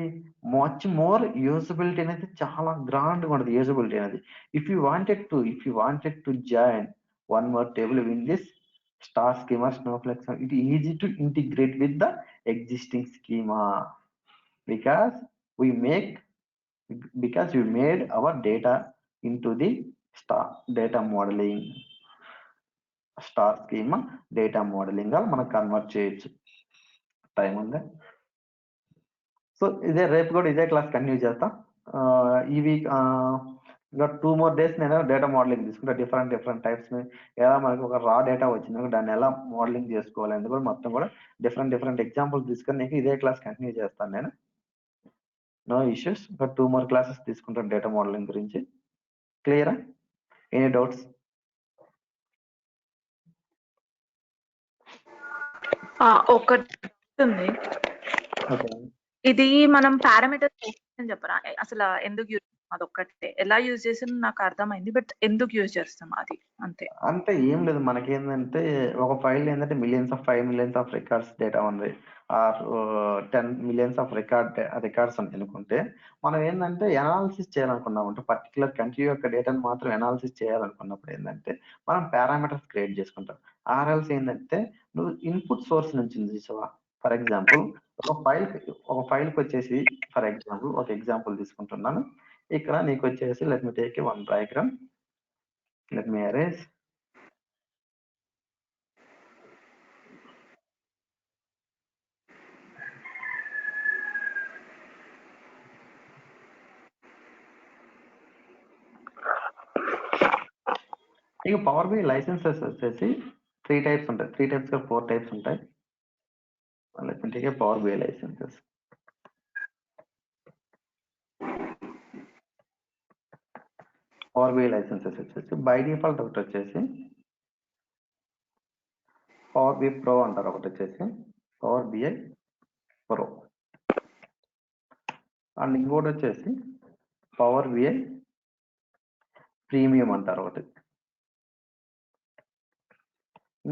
మచ్ మోర్ యూజబిలిటీ అనేది చాలా గ్రాండ్గా ఉంటుంది యూజబిలిటీ అనేది. If you wanted to join one more table in this star schema snowflakes, it easy to integrate with the existing schema because we make because we made our data into the star data modeling, star schema data modelling గా మనం convert చేయొచ్చు. Time ఉందా? So ఇదే రేపు కూడా ఇదే class continue చేస్తా. ఈ వీక్ ఇంకా 2 more days నేను డేటా మోడలింగ్ తీసుకుంటా. డిఫరెంట్ టైప్స్ ఎలా మనకి ఒక రా డేటా వచ్చింది దాన్ని ఎలా మోడలింగ్ చేసుకోవాలి అని కూడా మొత్తం కూడా డిఫరెంట్ ఎగ్జాంపుల్స్ తీసుకొని నీకు ఇదే క్లాస్ కంటిన్యూ చేస్తాను నేను. No issues. ఇంకా 2 more క్లాసెస్ తీసుకుంటాను డేటా మోడలింగ్ గురించి. క్లియరా? Any doubts? ఒకటి ఉంది. ఓకే, ఇది మనం పారామీటర్స్ అని చెప్పరా, అసలు ఎందుకు యూజ్ చేస్తాం అదొక్కటే, ఎలా యూజ్ చేసి నాకు అర్థమైంది, బట్ ఎందుకు యూజ్ చేస్తాం అది అంతే. అంటే ఏం లేదు, మనకేంటంటే ఒక ఫైల్ ఏంటంటే మిలియన్స్ ఆఫ్ రికార్డ్స్ డేటా ఉంది, ఆర్ 10 millions ఆఫ్ రికార్డ్స్ ఉంది అనుకుంటే, మనం ఏంటంటే ఎనాలిసిస్ చేయాలనుకున్నాం అంటే పర్టికులర్ కంట్రీ యొక్క డేటాను మాత్రం ఎనాలిసిస్ చేయాలనుకున్నప్పుడు ఏంటంటే మనం పారామీటర్స్ క్రియేట్ చేసుకుంటాం. ఆర్ఎల్స్ ఏంటంటే నువ్వు ఇన్పుట్ సోర్స్ నుంచి చూసావా, ఫర్ ఎగ్జాంపుల్ ఒక ఫైల్కి వచ్చేసి, ఫర్ ఎగ్జాంపుల్ ఒక ఎగ్జాంపుల్ తీసుకుంటున్నాను. ఇక్కడ నీకు వచ్చేసి let me take one diagram, let me arrange. ఇక పవర్ బి లైసెన్సెస్ వచ్చేసి 3 types ఉంటాయి, 3 types 4 types ఉంటాయి. లేకుంటే పవర్ బి లైసెన్సెస్ వచ్చేసి బై డిఫాల్ట్ ఒకటి వచ్చేసి పవర్ బి ప్రో అంటారు, ఒకటి వచ్చేసి పవర్ బిఐ ప్రో, అండ్ ఇంకోటి వచ్చేసి పవర్ బిఐ ప్రీమియం అంటారు ఒకటి.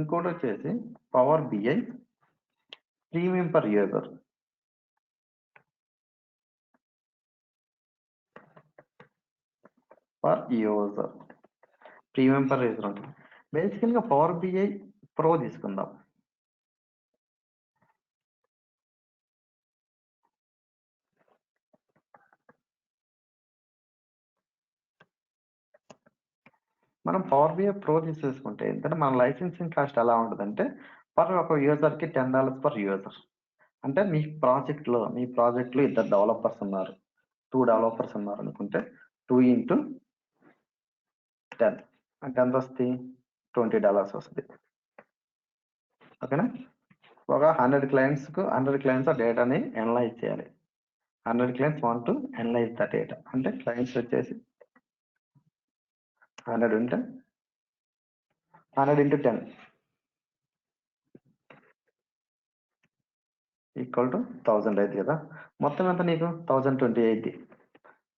ఇంకోటి వచ్చేసి power BI premium per user. Premium per user ఉంటుంది. బేసికల్గా పవర్ బిఐ ప్రో తీసుకుందాం. మనం పవర్ బిఐ ప్రో తీసేసుకుంటే ఏంటంటే మన లైసెన్సింగ్ కాస్ట్ ఎలా ఉంటుందంటే ఒక యూజర్కి $10 పర్ యూజర్. అంటే మీ ప్రాజెక్ట్లో 2 డెవలపర్స్ ఉన్నారు, 2 డెవలపర్స్ ఉన్నారు అనుకుంటే 2 into 10 అంటే ఎంత వస్తుంది? $20 వస్తుంది. ఓకేనా? ఒక 100 clients ఆ డేటాని అనలైజ్ చేయాలి. 100 clients want to analyse the data. అంటే క్లయింట్స్ వచ్చేసి 100 ఉంటే 100 into 10 ఈక్వల్ టు 1000 అయితే కదా. మొత్తం ఎంత నీకు 1028.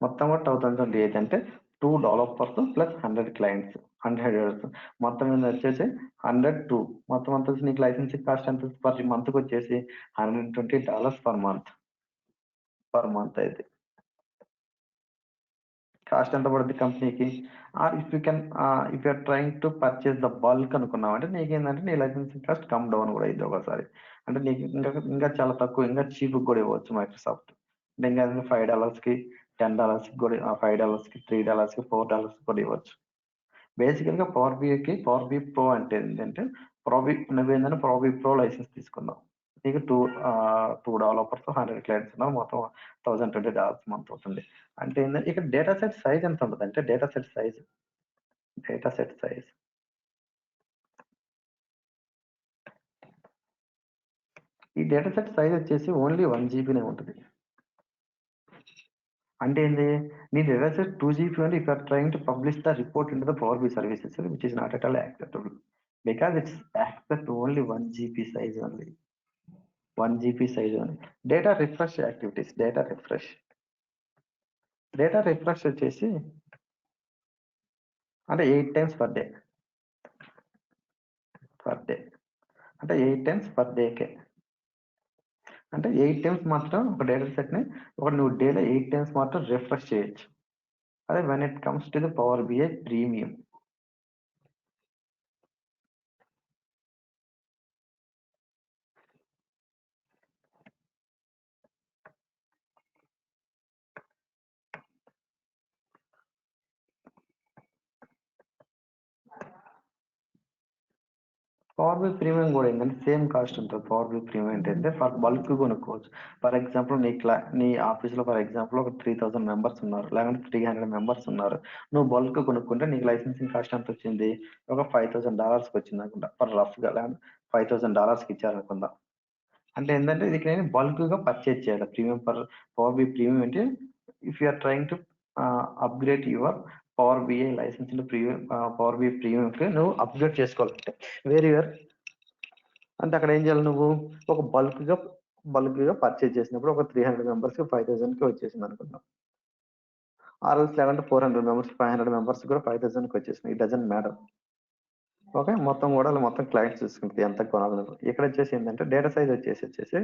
మొత్తం కూడా 1028 అంటే $2 ప్లస్ 100 clients 100 మొత్తం మీద వచ్చేసి 102. మొత్తం అంతా వచ్చి నీకు లైసెన్సింగ్ కాస్ట్ ఎంత పర్ మంత్కి వచ్చేసి $120 పర్ మంత్ అయితే కాస్ట్ ఎంత పడుతుంది కంపెనీకి. If you're trying to purchase the bulk అనుకున్నావు అంటే నీకేంటంటే నీ లైసెన్సింగ్ కాస్ట్ కమ్ డౌన్ కూడా అయింది ఒకసారి. అంటే నీకు ఇంకా చాలా తక్కువ, ఇంకా చీప్ కూడా ఇవ్వచ్చు మైక్రోసాఫ్ట్. అంటే ఇంకా $5కి $10 కూడా, $5కి $3కి $4 కూడా ఇవ్వచ్చు. బేసికల్గా పవర్ బి ప్రో అంటే ఏంటంటే నువ్వేంటంటే పవర్ బి ప్రో లైసెన్స్ తీసుకున్నావు. నీకు టూ డెవలపర్స్ 100 క్లయింట్స్ ఉన్నారు, మొత్తం $1,020 మంత్ అవుతుంది. అంటే ఏంటంటే ఇక్కడ డేటా సెట్ సైజ్ ఎంత ఉంటుంది అంటే డేటా సెట్ సైజ్ ఈ డేటా సెట్ సైజ్ వచ్చేసి ఓన్లీ 1 జీబీనే ఉంటుంది. అంటే ఏంది నీ డేటా సెట్ 2 GB అంటే if are trying to publish the report in the power B services which is not at all acceptable because it's accept only 1 GB size only. 1 GB size only. Data refresh activities data refresh వచ్చేసి అంటే 8 times per day అంటే 8 times per decay అంటే 8 times మాత్రం ఒక data సెట్ని నువ్వు డేలో 8 times మాత్రం రిఫ్రెష్ చేయొచ్చు. అదే when it comes to the power BI premium power B premium కూడా ఏంటంటే సేమ్ కాస్ట్ ఉంటుంది. పవర్ బి ప్రీమియం ఏంటంటే ఫర్ బల్క్ కొనుక్కోవచ్చు. ఫర్ ఎగ్జాంపుల్ నీ ఆఫీస్లో ఫర్ ఎగ్జాంపుల్ ఒక 3000 మెంబర్స్ ఉన్నారు, లేకుంటే 300 మెంబర్స్ ఉన్నారు. నువ్వు బల్క్ కొనుక్కుంటే నీకు లైసెన్సింగ్ కాస్ట్ ఎంత వచ్చింది, ఒక $5,000 వచ్చింది అనుకుంటా. ఫర్ రఫ్గా లేకుంటే $5,000 ఇచ్చారనుకుందాం. అంటే ఏంటంటే ఇది నేను బల్క్గా పర్చేజ్ చేయాలి. ప్రీమియం పవర్ బి ప్రీమియం అంటే if you are trying to upgrade your power BI licence premium power B ప్రీమియంకి నువ్వు అప్గ్రేడ్ చేసుకోవాలంటే వేరే అంటే అక్కడ ఏం చేయాలి, నువ్వు ఒక బల్క్గా పర్చేజ్ చేసినప్పుడు ఒక 300 మెంబర్స్కి 5,000కి వచ్చేసింది అనుకుందాం. ఆర్ఎల్స్ లేకుంటే 400 మెంబర్స్ 500 మెంబర్స్ కూడా 5,000కి వచ్చేసింది. It doesn't matter. ఓకే, మొత్తం క్లయింట్స్ చూసుకుంటుంది ఎంత కొనాలి. ఇక్కడ వచ్చేసి ఏంటంటే డేటా సైజ్ వచ్చేసి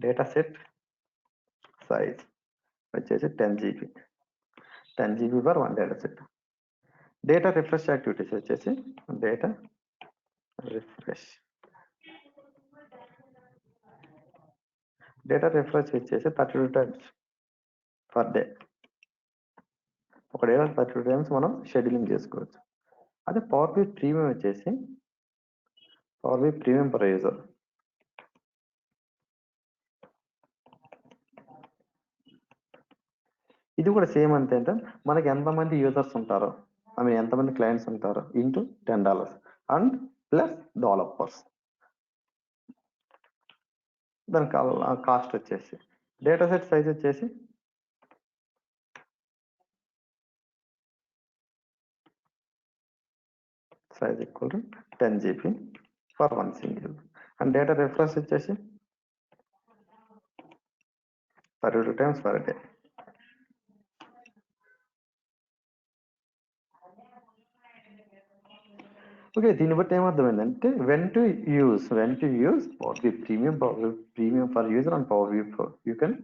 డేటా సెట్ సైజ్ వచ్చేసి 10 GB for one data set. Data refresh activities వచ్చేసి డేటా రిఫ్రెష్ వచ్చేసి 32 times పర్ డే. ఒక డే 32 times మనం షెడ్యూలింగ్ చేసుకోవచ్చు. అదే పవర్ బి ప్రీమియం వచ్చేసి power B premium per user ఇది కూడా సేమ్ అంతే. అంటే మనకి ఎంతమంది యూజర్స్ ఉంటారో ఎంతమంది క్లయింట్స్ ఉంటారో ఇంటూ $10 అండ్ ప్లస్ డెవలపర్స్. దానికి కాస్ట్ వచ్చేసి డేటా సెట్ సైజ్ వచ్చేసి size equal to 10 GB for one single. And data refresh వచ్చేసి 32 times పర్ డే. ఓకే, దీన్ని బట్టి ఏమర్థమైందంటే when to use power B premium for user and power B you can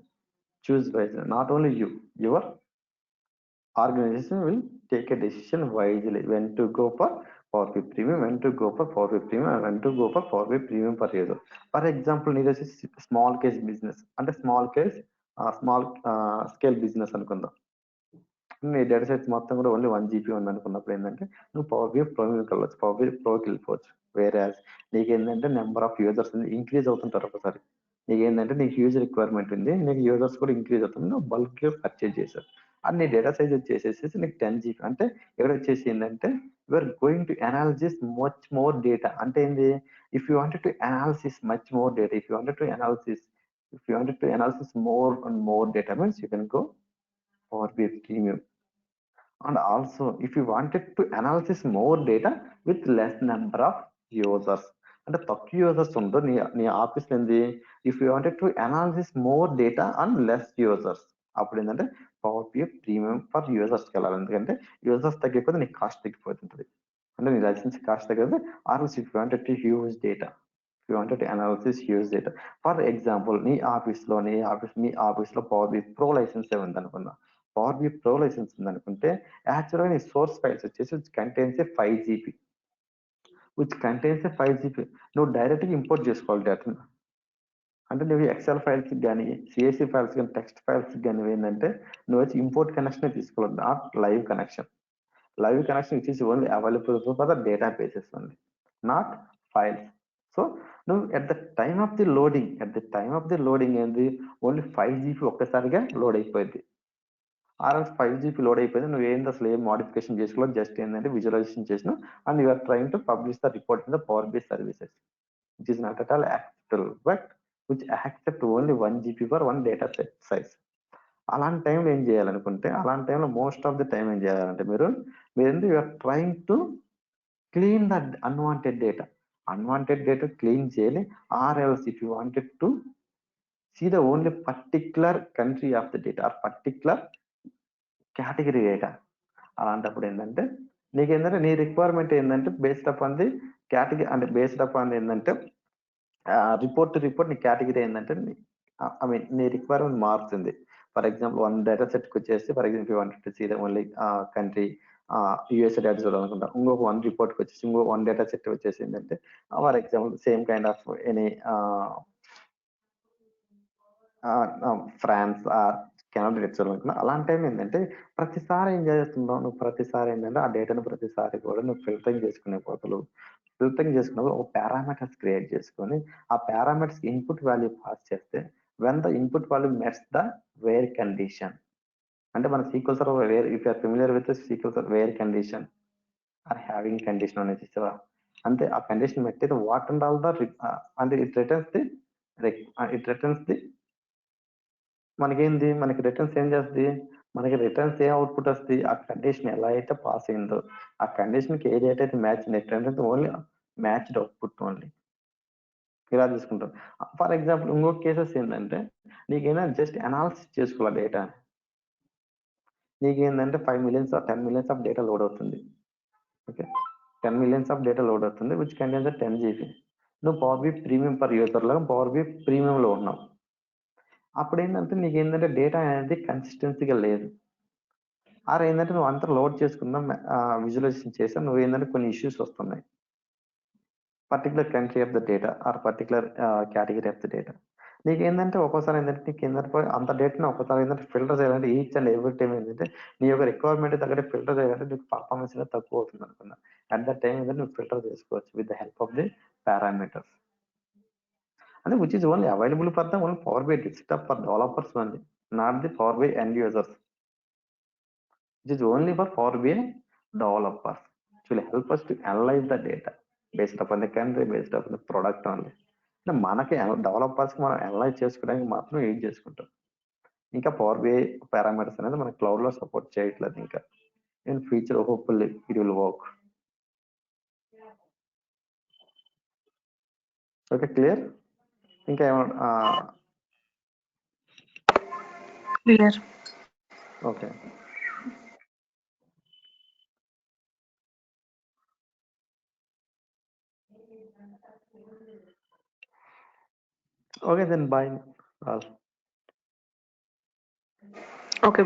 choose wisely. Not only you, your organization will take a decision wisely when to go for Power BI Premium, when to go for Power BI Premium, and when to go for Power BI Premium per user. For example, నీది వచ్చేసి small case business అంటే small scale business అనుకుందాం. నీ data sets మొత్తం కూడా only 1 GB ఉంది అనుకున్నప్పుడు ఏంటంటే నువ్వు పవర్ బి ప్రోకి వెళ్ళచ్చు, పవర్ బి ప్రోకి వెళ్ళిపోవచ్చు. వేరే నీకేంటంటే నెంబర్ ఆఫ్ యూజర్స్ ఇంక్రీజ్ అవుతుంటారు ఒకసారి. నీకు యూజ్ రిక్వైర్మెంట్ ఉంది, నీకు యూజర్స్ కూడా ఇంక్రీజ్ అవుతుంది, నువ్వు బల్క్ పర్చేజ్ చేశారు. అండ్ నీ డేటా సైజ్ వచ్చేసేసి నీకు 10 GB. అంటే ఇక్కడ వచ్చేసి ఏంటంటే you're going to analysis much more data. అంటే ఏంది, if you wanted to analysis much more data, if you wanted to analysis more and more data means you can go Power BI Premium. And also if you wanted to analysis more data with less number of users, అంటే తక్కువ users ఉందో నీ office ఏంది, if you wanted to analysis more data and less users, అప్పుడు ఏంటంటే power BI premium for యూజర్స్కి వెళ్ళాలి. ఎందుకంటే users తగ్గిపోతే నీకు కాస్ట్ తగ్గిపోతుంటుంది. అంటే నీ లైసెన్స్ కాస్ట్ తగ్గదు. Or else if you wanted to huge data, if you wanted to analysis use data. For example, మీ ఆఫీస్లో పవర్ బి ప్రో లైసెన్స్ ఉంది అనుకుందాం. పవర్ బి ప్రో లైసెన్స్ ఉంది అనుకుంటే యాక్చువల్గా నీ సోర్స్ ఫైల్స్ వచ్చేసి contains 5 GB, which contains 5 GB. నువ్వు డైరెక్ట్గా ఇంపోర్ట్ చేసుకోవాలి డేటాను. అంటే నువ్వు ఎక్సెల్ ఫైల్స్ కానీ సిఎస్సి ఫైల్స్ కానీ టెక్స్ట్ ఫైల్స్ కానీ ఏంటంటే నువ్వు వచ్చి ఇంపోర్ట్ కనెక్షన్ తీసుకోవాలి, not live connection. Live connection it is only available for the data bases only, not files. So నువ్వు at the time of the loading ఏంది only 5 GB ఒక్కసారిగా load అయిపోయింది. ఆర్ఎల్స్ 5 GB లోడ్ అయిపోయింది, నువ్వు ఏంది అసలు ఏం మోడిఫికేషన్ చేసుకోవాలి, జస్ట్ ఏంటంటే విజువలైజేషన్ చేసిన and you're trying to publish the report in the power B services which is not at all acceptable but which accept only 1 GB for one data set size. అలాంటి టైంలో ఏం చేయాలనుకుంటే, అలాంటి టైంలో most of the time ఏం చేయాలంటే మీరు ఎందుకు you're trying to clean the unwanted data clean చేయాలి. Or else if you wanted to see the only particular country of the data or particular category data, అలాంటప్పుడు ఏంటంటే నీకు ఏంటంటే నీ రిక్వైర్మెంట్ ఏంటంటే based up on the category అంటే based up on ఏంటంటే report నీ కేటగిరీ ఏంటంటే ఐ మీన్ నీ రిక్వైర్మెంట్ మారుతుంది. ఫర్ ఎగ్జాంపుల్ వన్ డేటా సెట్కి వచ్చేసి for example wanted to see the only country USA data చూడాలనుకుంటా, ఇంకొక వన్ రిపోర్ట్కి వచ్చేసి ఇంకొక వన్ డేటా సెట్ వచ్చేసి ఏంటంటే for example same kind of any France Canada dates అనుకున్నా. అలాంటి టైం ఏంటంటే ప్రతిసారి ఏం చేస్తున్నావు నువ్వు, ప్రతిసారి ఏంటంటే ఆ డేటాను ప్రతిసారి కూడా నువ్వు ఫిల్టరింగ్ చేసుకునే పోతలు ఫిల్టరింగ్ చేసుకున్నప్పుడు ఒక పారామీటర్స్ క్రియేట్ చేసుకొని ఆ పారామీటర్స్ ఇన్పుట్ వాల్యూ పాస్ చేస్తే when the input value meets the where condition, అంటే మన SQL server where if you're familiar with SQL server where condition or having condition అనేది ఇస్తావా, అంటే ఆ కండిషన్ పెట్టి వాట్ అండ్ ఆల్ ద అంటే it returns the మనకి రిటర్న్స్ ఏం చేస్తుంది, మనకి రిటర్న్స్ ఏ అవుట్పుట్ వస్తుంది, ఆ కండిషన్ ఎలా అయితే పాస్ అయిందో ఆ కండిషన్కి ఏ డేట్ అయితే match returns only matched output only ఇలా తీసుకుంటాం. ఫర్ ఎగ్జాంపుల్ ఇంకొక కేసెస్ ఏంటంటే నీకేమైనా జస్ట్ అనాలిసిస్ చేసుకోవాలి డేటా, నీకేంటంటే 5 millions or 10 millions of data load అవుతుంది. Okay, 10 millions of data load అవుతుంది విచ్ కంటైన్స్ 10 GB. నువ్వు power B premium per user లాగా పవర్ బి ప్రీమియంలో ఉన్నావు. అప్పుడు ఏంటంటే నీకు ఏంటంటే డేటా అనేది కన్సిస్టెన్సీగా లేదు. ఆర్ ఏంటంటే నువ్వు అంతా లోడ్ చేసుకున్నా విజువలైజేషన్ చేసా నువ్వు ఏంటంటే కొన్ని ఇష్యూస్ వస్తున్నాయి particular country of the data or particular category of the data. నీకు ఏంటంటే ఒక్కోసారి ఏంటంటే నీకు ఏంటంటే అంత డేటాను ఒకసారి ఏంటంటే ఫిల్టర్ చేయాలంటే ఈచ్ అండ్ ఎవ్రీ టైం ఏంటంటే నీ యొక్క రిక్వైర్మెంట్ తగ్గట్టు ఫిల్టర్ చేయాలంటే నీకు పర్ఫార్మెన్స్ అనేది తక్కువ అవుతుంది అనుకున్నా. అట్ దట్ టైం ఏంటంటే నువ్వు ఫిల్టర్ చేసుకోవచ్చు with the help of the parameters, అంటే which is only available for the only power BI desktop for developers only, not the power BI end users. It is only for Power BI developers. It will help us to analyze the data based upon the country, based upon the product only. అంటే మనకి డెవలపర్స్కి మనం analyse చేసుకోవడానికి మాత్రం use చేసుకుంటాం. ఇంకా power BI parameters అనేది మన క్లౌడ్లో support చేయట్లేదు. ఇంకా in future hopefully it will work. Okay, clear? ఇంకా ఏమన్నా? Clear. Okay, okay then bye all. Okay.